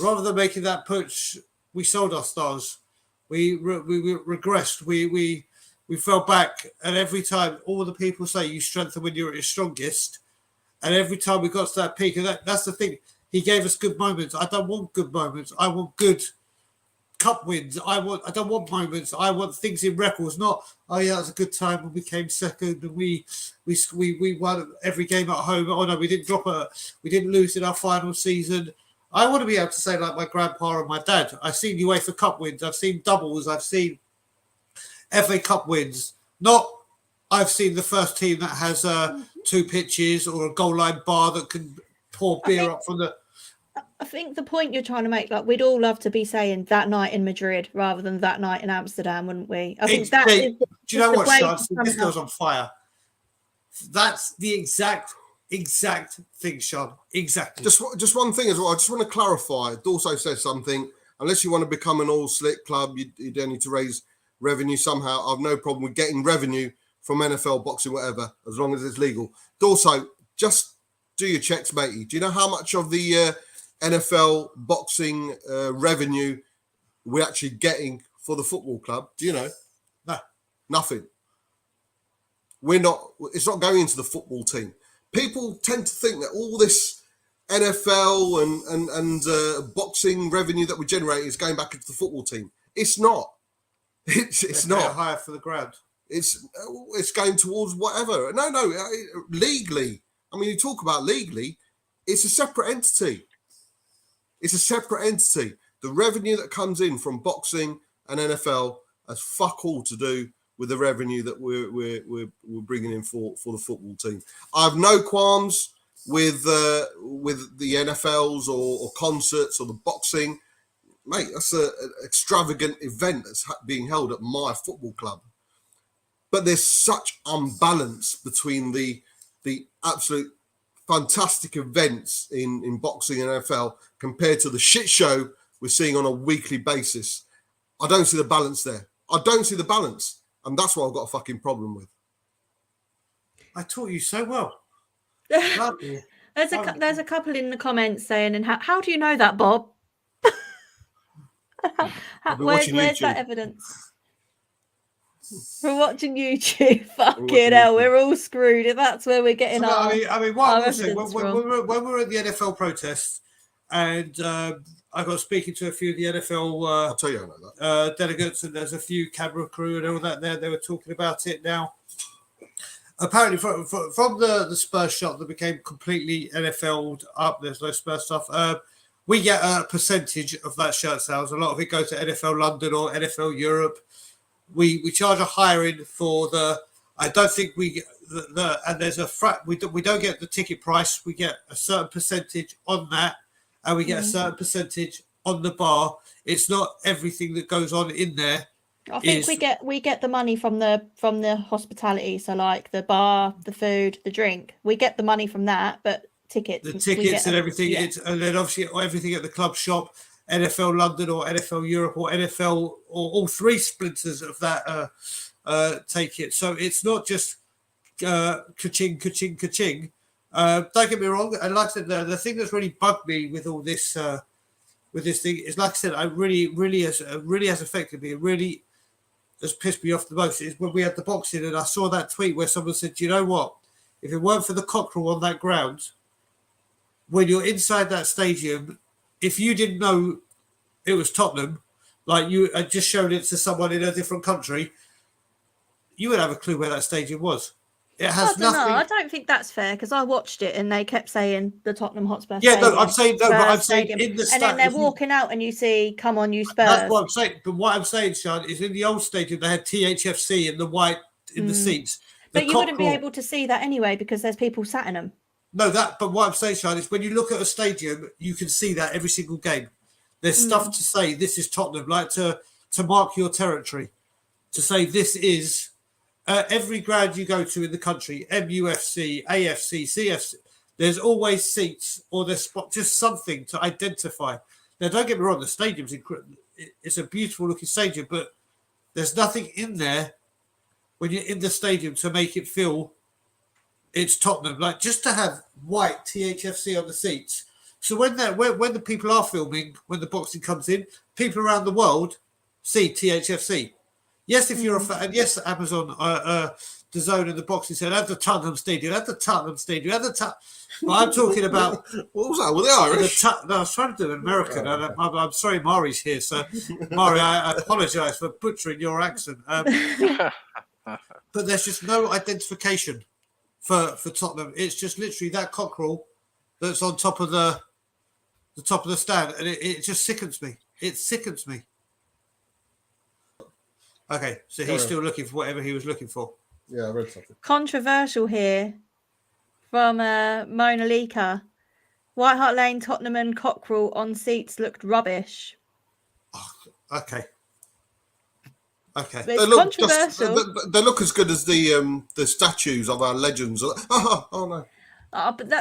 rather than making that push, we sold our stars. We regressed. We fell back. And every time, all the people say you strengthen when you're at your strongest. And every time we got to that peak, and that's the thing. He gave us good moments. I don't want good moments. I want good cup wins. I don't want moments. I want things in records. Not oh yeah, it was a good time when we came second and we won every game at home. Oh no, we didn't lose in our final season. I want to be able to say like my grandpa and my dad. I've seen UEFA Cup wins. I've seen doubles. I've seen FA Cup wins. Not I've seen the first team that has 2 pitches or a goal line bar that can pour beer up from the. I think the point you're trying to make, like, we'd all love to be saying that night in Madrid rather than that night in Amsterdam, wouldn't we? I think that is. Do you know what, Sean? This goes on fire. That's the exact thing, Sean. Exactly. Just one thing as well. I just want to clarify. Dorso says something. Unless you want to become an all-slick club, you don't need to raise revenue somehow. I've no problem with getting revenue from NFL, boxing, whatever, as long as it's legal. Dorso, just do your checks, matey. Do you know how much of the NFL boxing revenue we're actually getting for the football club? Do you know? No. Nothing. It's not going into the football team. People tend to think that all this NFL and boxing revenue that we generate is going back into the football team. It's not. It's not higher for the ground. It's going towards whatever. No, legally. I mean, you talk about legally, it's a separate entity. It's a separate entity. The revenue that comes in from boxing and NFL has fuck all to do with the revenue that we're bringing in for the football team. I have no qualms with the NFLs or concerts or the boxing. Mate, that's an extravagant event that's being held at my football club. But there's such unbalance between the absolute fantastic events in boxing and NFL compared to the shit show we're seeing on a weekly basis. I don't see the balance there. I don't see the balance. And that's what I've got a fucking problem with. I taught you so well. There's a couple in the comments saying, and how do you know that, Bob? Where's that evidence? We're watching YouTube. Fucking hell, we're all screwed. That's where we're getting our. I mean, what I was saying, when we were at the NFL protests, and I got speaking to a few of the NFL I'll tell you about that. Delegates, and there's a few camera crew and all that there. They were talking about it now. Apparently, from the Spurs shop that became completely NFL'd up, there's no Spurs stuff. We get a percentage of that shirt sales. A lot of it goes to NFL London or NFL Europe. We charge a higher in for the. I don't think we get the and there's a we don't get the ticket price. We get a certain percentage on that, and we get a certain percentage on the bar. It's not everything that goes on in there. I think we get the money from the hospitality. So like the bar, the food, the drink. We get the money from that, but tickets and everything. Yeah. And then obviously everything at the club shop. NFL London or NFL Europe or NFL or all 3 splinters of that take it. So it's not just ka-ching. Don't get me wrong. And like I said, the thing that's really bugged me with all this with this thing is, like I said, I really has affected me. It really has pissed me off the most is when we had the boxing and I saw that tweet where someone said, you know what? If it weren't for the cockerel on that ground, when you're inside that stadium, if you didn't know it was Tottenham, like you had just shown it to someone in a different country, you would have a clue where that stadium was. It has nothing. I don't think that's fair because I watched it and they kept saying the Tottenham Hotspur. Yeah, no, I'm saying no, but I'm saying in the and then they're walking out and you see, "Come on, you Spurs." That's what I'm saying. But what I'm saying, Sean, is in the old stadium they had THFC in the white in the seats. But you wouldn't be able to see that anyway because there's people sat in them. No, but what I'm saying, Sean, is when you look at a stadium, you can see that every single game. There's stuff to say. This is Tottenham, like to mark your territory, to say this is. Every ground you go to in the country, MUFC, AFC, CFC, there's always seats or there's just something to identify. Now, don't get me wrong, the stadium's it's a beautiful looking stadium, but there's nothing in there when you're in the stadium to make it feel it's Tottenham. Like just to have white THFC on the seats. So when the people are filming, when the boxing comes in, people around the world see THFC. Yes, if you're a fan, and yes, Amazon the zone in the box. He said, "At the Tottenham Stadium, at the Tottenham Stadium, at the Tottenham." But I'm talking about What was that? Were they Irish? no, I was trying to do an American. And I'm sorry, Mari's here, so Mari, I apologise for butchering your accent. But there's just no identification for Tottenham. It's just literally that cockerel that's on top of the top of the stand, and it just sickens me. It sickens me. Okay, so he's still looking for whatever he was looking for. Yeah, I read something. Controversial here from Mona Lika. White Hart Lane, Tottenham and Cockerel on seats looked rubbish. Oh, okay. They controversial. They look as good as the statues of our legends. Oh no. But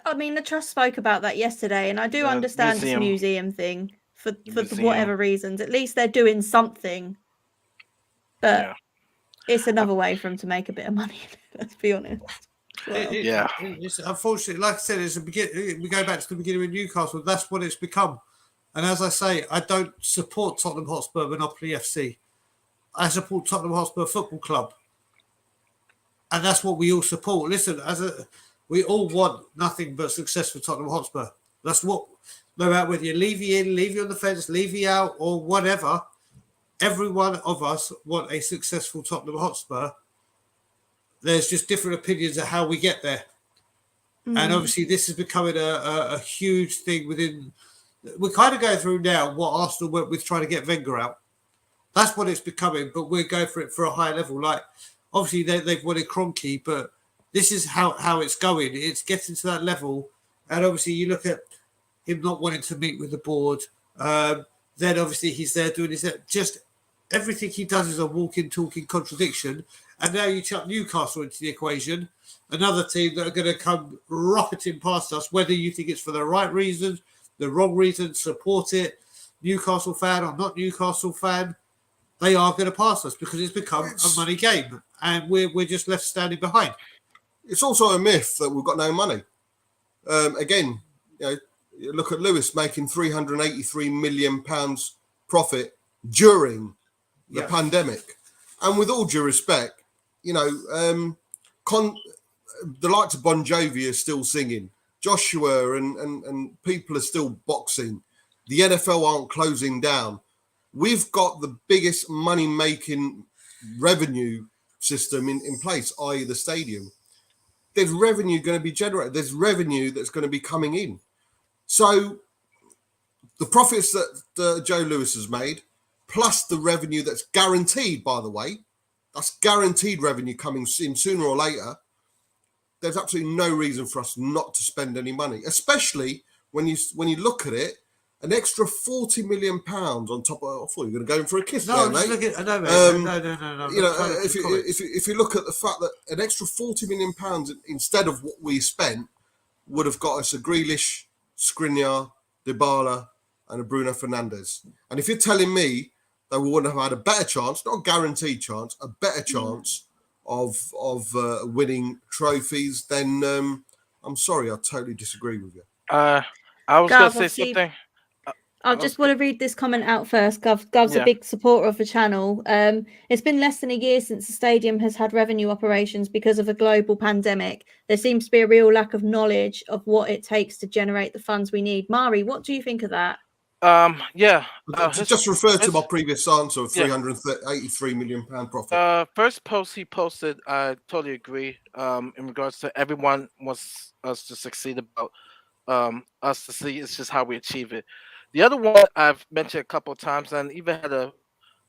I mean, the trust spoke about that yesterday, and I do understand this museum thing for whatever reasons. At least they're doing something. But it's another way for them to make a bit of money. Let's be honest. Well, It's, unfortunately, like I said, it's we go back to the beginning with Newcastle. That's what it's become. And as I say, I don't support Tottenham Hotspur Monopoly FC. I support Tottenham Hotspur Football Club, and that's what we all support. Listen, we all want nothing but success for Tottenham Hotspur. That's what, no matter whether you leave you in, leave you on the fence, leave you out, or whatever. Every one of us want a successful Tottenham Hotspur. There's just different opinions of how we get there. And obviously this is becoming a huge thing within... We're kind of going through now what Arsenal went with trying to get Wenger out. That's what it's becoming, but we're going for it for a higher level. Like, obviously they've wanted Kroenke, but this is how it's going. It's getting to that level. And obviously you look at him not wanting to meet with the board. Then obviously he's there doing his... Just everything he does is a walking, talking contradiction. And now you chuck Newcastle into the equation, another team that are going to come rocketing past us, whether you think it's for the right reasons, the wrong reasons, support it, Newcastle fan or not Newcastle fan, they are going to pass us because it's become a money game, and we're just left standing behind. It's also a myth that we've got no money. Again, you look at Lewis making £383 million profit during the pandemic. And with all due respect, the likes of Bon Jovi are still singing. Joshua and people are still boxing. The NFL aren't closing down. We've got the biggest money-making revenue system in place, i.e. the stadium. There's revenue going to be generated. There's revenue that's going to be coming in. So the profits that Joe Lewis has made, plus the revenue that's guaranteed, by the way, that's guaranteed revenue coming in sooner or later. There's absolutely no reason for us not to spend any money, especially when you look at it. An extra £40 million on top of... I thought you were going to go in for a kiss. No, there, mate. No. If you look at the fact that an extra £40 million instead of what we spent would have got us a Grealish, Skriniar, Dybala, and a Bruno Fernandes. And if you're telling me that we wouldn't have had a better chance, not a guaranteed chance, a better chance of winning trophies, then I'm sorry, I totally disagree with you. I was going to say something. I just want to read this comment out first. Gov's a big supporter of the channel. It's been less than a year since the stadium has had revenue operations because of a global pandemic. There seems to be a real lack of knowledge of what it takes to generate the funds we need. Mari, what do you think of that? Just refer to my previous answer of £383 million profit. First post he posted, I totally agree. In regards to everyone wants us to succeed about us to see, it's just how we achieve it. The other one I've mentioned a couple of times, and even had a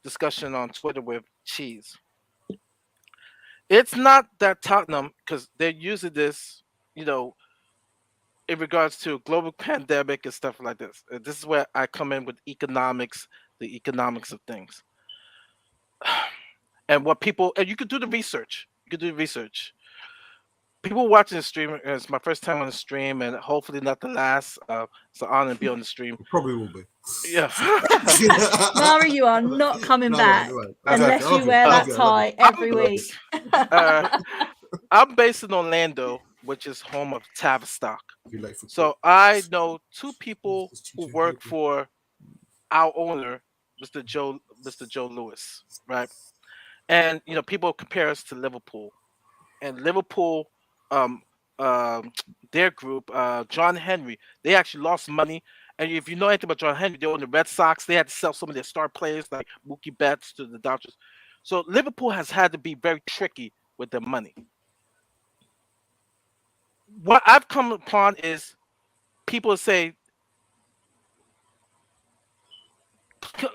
discussion on Twitter with Cheese. It's not that Tottenham, because they're using this, in regards to global pandemic and stuff like this. This is where I come in with economics, the economics of things. And what people, and you could do the research. People watching the stream, it's my first time on the stream, and hopefully not the last. It's an honor to be on the stream. Probably will be. Yeah. Mari, you are not coming back unless you wear that tie every week. I'm based in Orlando, which is home of Tavistock. So I know two people who work for our owner, Mr. Joe Lewis, right? And people compare us to Liverpool. and Liverpool, their group, John Henry, they actually lost money. And if you know anything about John Henry, they own the Red Sox. They had to sell some of their star players like Mookie Betts to the Dodgers. So Liverpool has had to be very tricky with their money. What I've come upon is people say,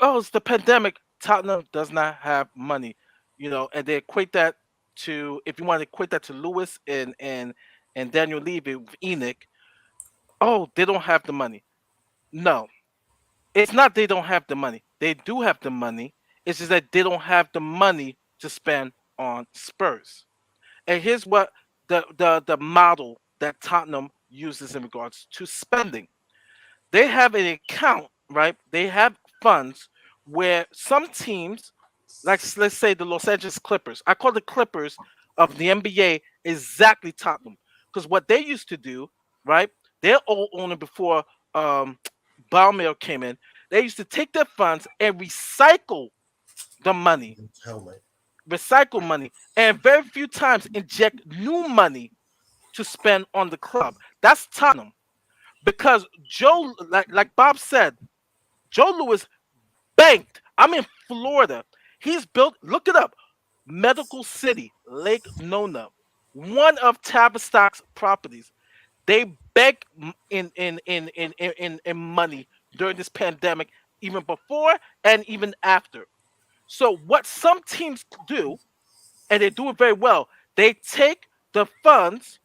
"Oh, it's the pandemic. Tottenham does not have money," and they equate that to, if you want to equate that to Lewis and Daniel Levy with Enoch. Oh, they don't have the money. No, it's not they don't have the money. They do have the money. It's just that they don't have the money to spend on Spurs. And here's what the model that Tottenham uses in regards to spending. They have an account, right? They have funds where some teams, like let's say the Los Angeles Clippers, I call the Clippers of the NBA exactly Tottenham, because what they used to do, right? Their old owner before um, Baumel came in, they used to take their funds and recycle the money, Tell me. and very few times inject new money to spend on the club. That's Tottenham. Because Joe, like Bob said, Joe Lewis banked. I'm in Florida. He's built, look it up, Medical City, Lake Nona, one of Tavistock's properties. They bank in money during this pandemic, even before and even after. So what some teams do, and they do it very well, they take the funds,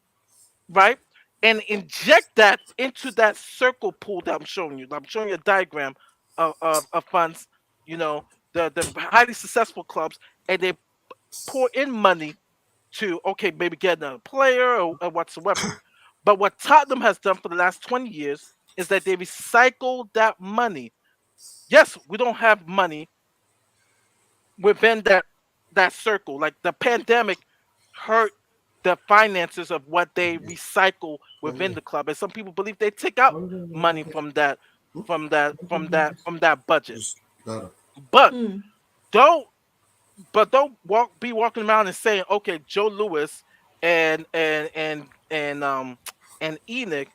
right, and inject that into that circle pool that I'm showing you. I'm showing you a diagram of funds, the highly successful clubs, and they pour in money to, okay, maybe get another player or whatsoever. But what Tottenham has done for the last 20 years is that they recycle that money. Yes, we don't have money within that circle. Like the pandemic hurt the finances of what they recycle within the club, and some people believe they take out money from that budget. But Mm. don't be walking around and saying, okay, Joe Lewis and Enoch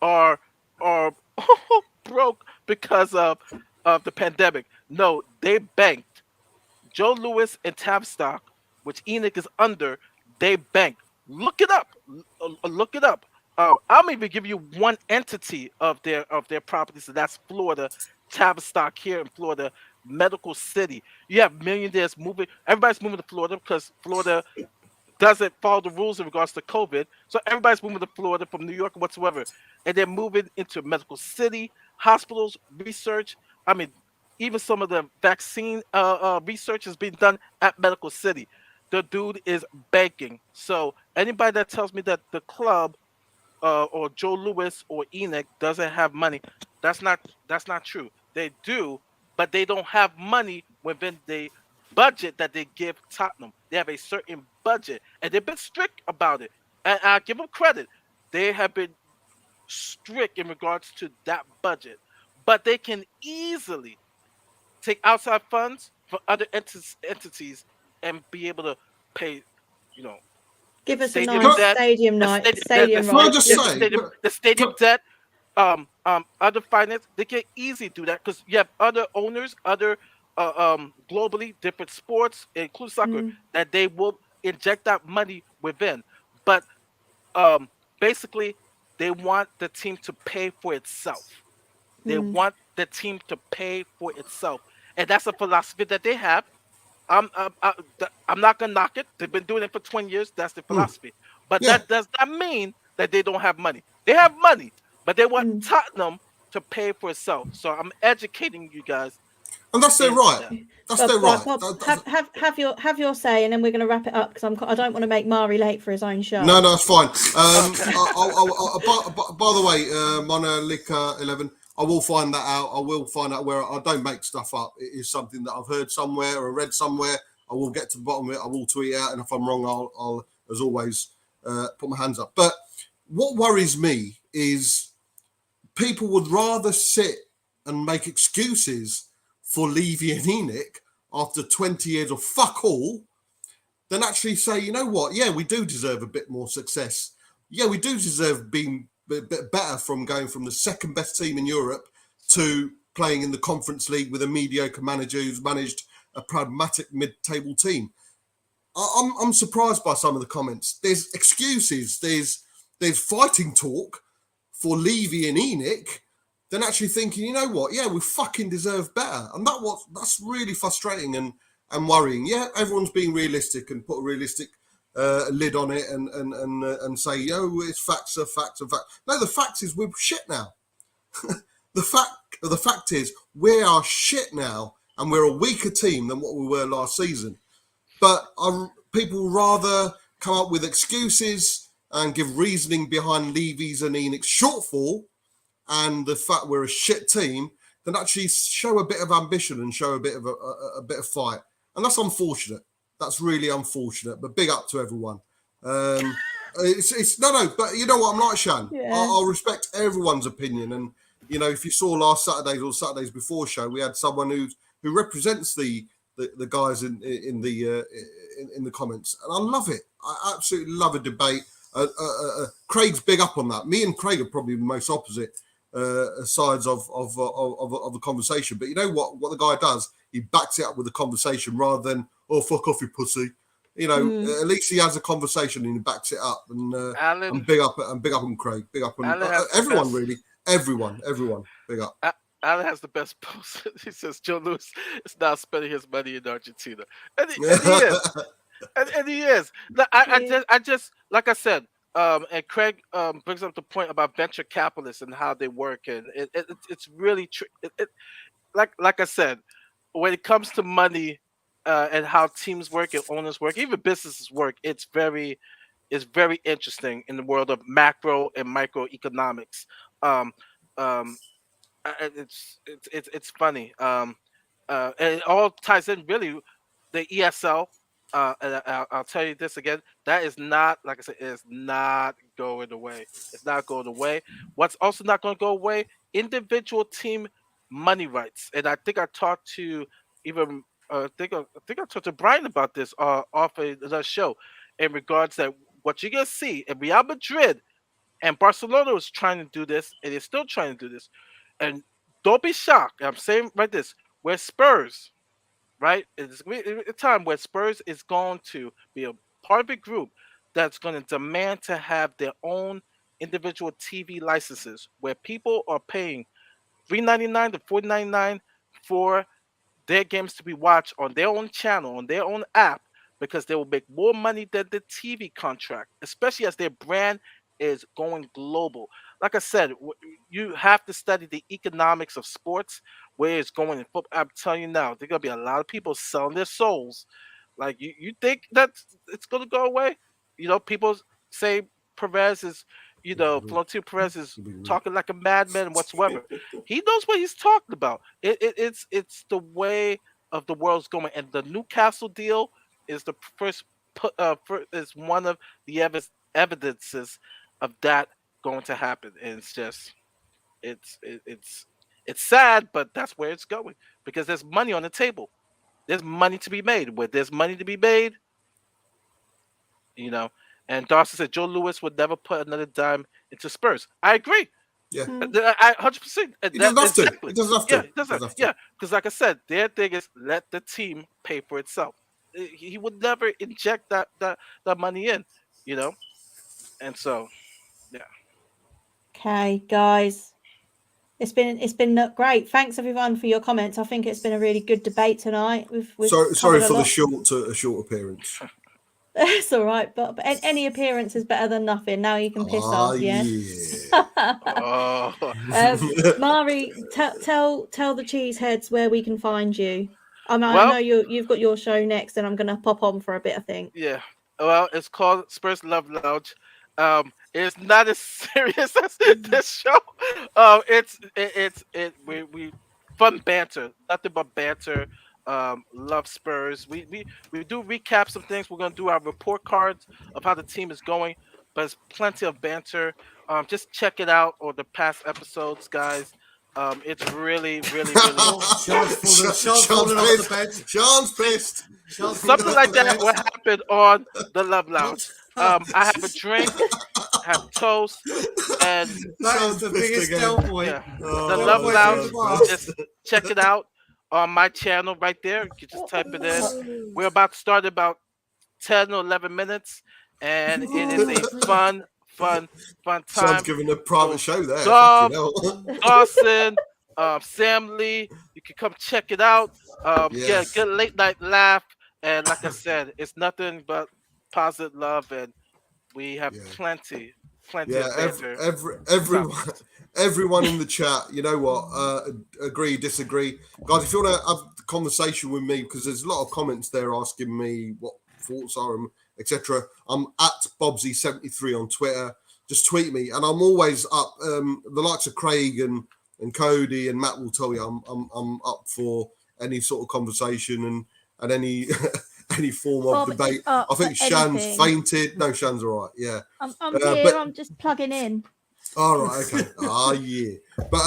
are broke because of the pandemic. No, they banked. Joe Lewis and Tavistock, which Enoch is under, they bank. Look it up. Look it up. I'll even give you one entity of their properties, and that's Florida, Tavistock here in Florida, Medical City. You have millionaires moving. Everybody's moving to Florida because Florida doesn't follow the rules in regards to COVID. So everybody's moving to Florida from New York or whatsoever. And they're moving into Medical City, hospitals, research. I mean, even some of the vaccine research is being done at Medical City. The dude is banking. So anybody that tells me that the club or Joe Lewis or Enoch doesn't have money, that's not true. They do, but they don't have money within the budget that they give Tottenham. They have a certain budget, and they've been strict about it. And I give them credit; they have been strict in regards to that budget. But they can easily take outside funds for other entities and be able to pay, you know, Give us a stadium nice debt, stadium the night, stadium, stadium Can I right. just Give- say- the stadium debt, other finance. They can easily do that because you have other owners, other globally different sports, including soccer, Mm. that they will inject that money within. But um, basically, they want the team to pay for itself. They Mm. want the team to pay for itself, and that's a philosophy that they have. I'm not gonna knock it. They've been doing it for 20 years. That's the philosophy. But Yeah. that does not mean that they don't have money. They have money, but they want Mm. Tottenham to pay for itself. So I'm educating you guys. And that's their into right. that. That's Bob, their right. Bob, That- have your say, and then we're going to wrap it up because I don't want to make Mari late for his own show. No, that's fine. By the way, Monolika 11, I will find that out. I will find out where I don't make stuff up. It is something that I've heard somewhere or read somewhere. I will get to the bottom of it. I will tweet it out, and if I'm wrong, I'll as always, put my hands up. But what worries me is people would rather sit and make excuses for Levy and Enoch after 20 years of fuck all then actually say, you know what? Yeah, we do deserve a bit more success. Yeah, we do deserve being a bit better from going from the second best team in Europe to playing in the Conference League with a mediocre manager who's managed a pragmatic mid-table team. I'm surprised by some of the comments. There's excuses. There's fighting talk for Levy and Enoch. Then actually thinking, you know what? Yeah, we fucking deserve better, and that's really frustrating and worrying. Yeah, everyone's being realistic and put a realistic lid on it and say, yo, it's facts are facts are facts. No, the fact is we're shit now. The fact is we are shit now, and we're a weaker team than what we were last season. But people rather come up with excuses and give reasoning behind Levy's and Enoch's shortfall and the fact we're a shit team than actually show a bit of ambition and show a bit of a bit of fight. And that's unfortunate. That's really unfortunate. But big up to everyone. It's no, but you know what? I'm like Shan. Yeah. I'll respect everyone's opinion. And you know, if you saw last Saturdays or Saturdays before show, we had someone who represents the guys in the comments, and I love it. I absolutely love a debate. Craig's big up on that. Me and Craig are probably the most opposite sides of a conversation. But you know what the guy does? He backs it up with a conversation rather than fuck off you pussy. You know, at least he has a conversation and he backs it up. And Alan, big up on Craig. Big up on everyone really. Everyone. Big up. Alan has the best post. He says Joe Louis is now spending his money in Argentina, and he is. And he is. I just like I said, and Craig brings up the point about venture capitalists and how they work, and it's really true. Like I said, when it comes to money and how teams work and owners work, even businesses work, it's very interesting in the world of macro and microeconomics. It's funny. And it all ties in really the ESL. And I'll tell you this again. That is not, like I said, it is not going away. It's not going away. What's also not going to go away? Individual team money rights. And I think I talked to even I think I talked to Brian about this off the show in regards that what you're gonna see in Real Madrid and Barcelona was trying to do this, and they're still trying to do this. And don't be shocked. I'm saying like this: where Spurs, right? It's a time where Spurs is going to be a part of a group that's going to demand to have their own individual TV licenses, where people are paying $3.99 to $4.99 for their games to be watched on their own channel, on their own app, because they will make more money than the TV contract, especially as their brand is going global. Like I said, you have to study the economics of sports, where it's going in football. I'm telling you now, there's gonna be a lot of people selling their souls. Like you think that it's gonna go away? You know, people say Perez is, Florentino Perez is talking like a madman whatsoever. He knows what he's talking about. It's the way of the world's going, and the Newcastle deal is the is one of the evidences of that going to happen. And it's just it's sad, but that's where it's going, because there's money on the table. There's money to be made. Where there's money to be made, And Darcy said Joe Louis would never put another dime into Spurs. I agree. Yeah. I 100%. He doesn't have to. He doesn't have to. Yeah, he doesn't. Yeah, because like I said, their thing is let the team pay for itself. He would never inject that money in, And so, yeah. Okay, guys. It's been great. Thanks everyone for your comments. I think it's been a really good debate tonight. We've sorry for the short appearance. It's all right, but any appearance is better than nothing. Now you can piss off, yeah. Mari, tell the cheeseheads where we can find you. I know you've got your show next, and I'm gonna pop on for a bit, I think. Yeah. Well, it's called Spurs Love Lounge. It's not as serious as this show. We fun banter, nothing but banter. Love Spurs. We do recap some things. We're gonna do our report cards of how the team is going, but it's plenty of banter. Just check it out or the past episodes, guys. It's really, really, really. Sean's falling off the bed. Sean's pissed. Something like that will happen on the Love Lounge. I have a drink, have toast, and That is the biggest Del Boy. yeah, Oh, the Del Love Boy Lounge. Christmas. Just check it out on my channel right there. You can just type it in. We're about to start in about 10 or 11 minutes, and it is a fun Sean's time. giving a private show there. Dom, Fucking hell. Dawson, Sam Lee, you can come check it out. Get a good late night laugh, and like I said, it's nothing but positive love, and we have plenty Yeah, of banter. everyone in the chat, you know what? Agree, disagree, guys. If you want to have a conversation with me, because there's a lot of comments there asking me what thoughts are, etc. I'm at Bobsy73 on Twitter. Just tweet me, and I'm always up. The likes of Craig and Cody and Matt will tell you I'm up for any sort of conversation and any any form of debate. I think Shan's fainted. No, Shan's all right. Yeah, I'm here. I'm just plugging in. All right, okay. Yeah. But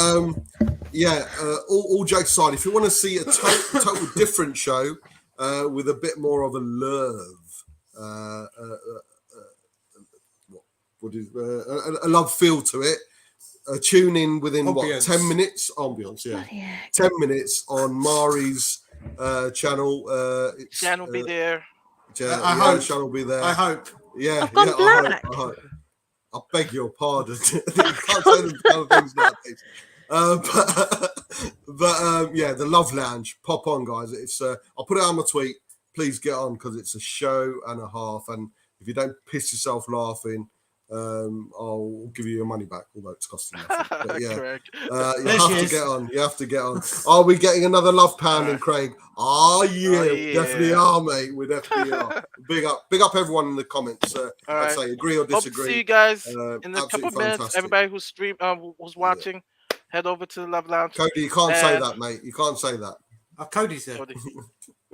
all jokes aside, if you want to see a total different show with a bit more of a love, a love feel to it, tune in within Ambience. 10 minutes. Ambience, yeah. 10 minutes on Mari's channel. Shan will be there. I hope. Shan will be there. I hope. Yeah, I've gone black. I hope. I beg your pardon. You can't say them kind of things nowadays. But the Love Lounge, pop on, guys. It's I'll put it on my tweet. Please get on because it's a show and a half. And if you don't piss yourself laughing, I'll give you your money back, although it's costing nothing. But yeah, you have to get on. Are we getting another love pounding, Craig? We definitely are, mate. We definitely are. Big up everyone in the comments. I'd say agree or disagree. Hope to see you guys in a couple absolutely of minutes. fantastic. Everybody who's watching, head over to the Love Lounge. Cody, you can't say that, mate. You can't say that. Cody's there.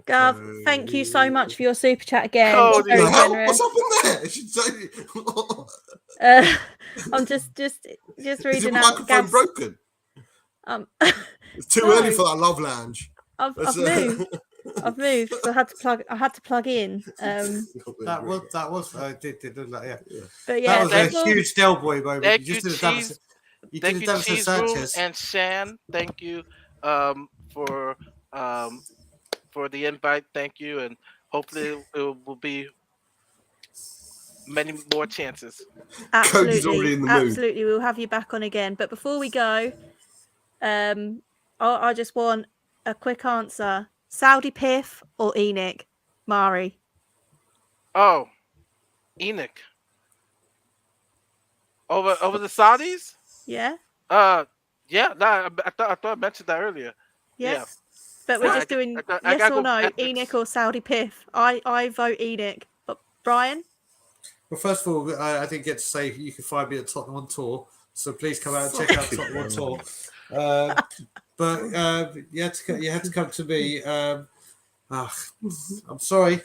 Gav, thank you so much for your super chat again. Cody. Very What's generous. happened there? Should say. I'm just Is your reading out. microphone Gav's, broken? It's too early for that Love Lounge. I've moved. I've moved because I had to plug in. That was. I did look like But yeah, that was a huge Del Boy moment. Thank you, Cheese. Thank you, Cheese Room and Shan. Thank you for the invite. Thank you, and hopefully it will be many more chances. Cody's already in the mood. Absolutely, we'll have you back on again. But before we go, I just want a quick answer: Saudi Piff or Enoch? Mari. Oh, Enoch. Over the Saudis? Yeah. Yeah. Nah, I thought I mentioned that earlier. Yes. Yeah. But we're just doing yes or no, Enoch or Saudi Piff. I vote Enoch. But Brian? Well, first of all, I didn't get to say you can find me at Tottenham on tour, so please come out and check out Tottenham on tour. But you had to come to me. I'm sorry.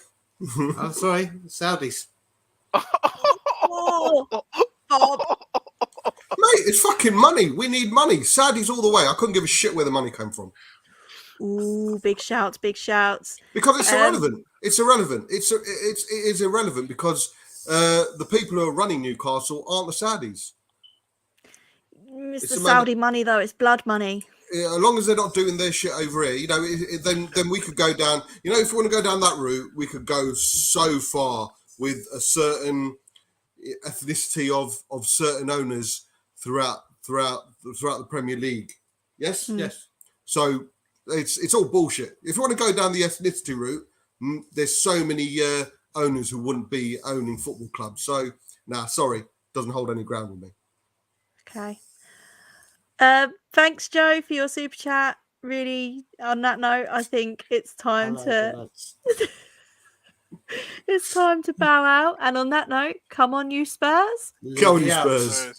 I'm sorry, Saudis. Oh, Bob. Mate, it's fucking money. We need money. Saudis all the way. I couldn't give a shit where the money came from. Ooh, big shouts, big shouts. Because it's irrelevant. It's irrelevant. It is irrelevant because the people who are running Newcastle aren't the Saudis. It's the Saudi money, though. It's blood money. As long as they're not doing their shit over here, then we could go down. If we want to go down that route, we could go so far with a certain ethnicity of certain owners throughout the Premier League. Yes, yes. So it's all bullshit. If you want to go down the ethnicity route, there's so many owners who wouldn't be owning football clubs. So sorry, doesn't hold any ground with me. Okay. Thanks, Joe, for your super chat. Really, on that note, I think it's time it's time to bow out. And on that note, come on, you Spurs. Come on, you Spurs.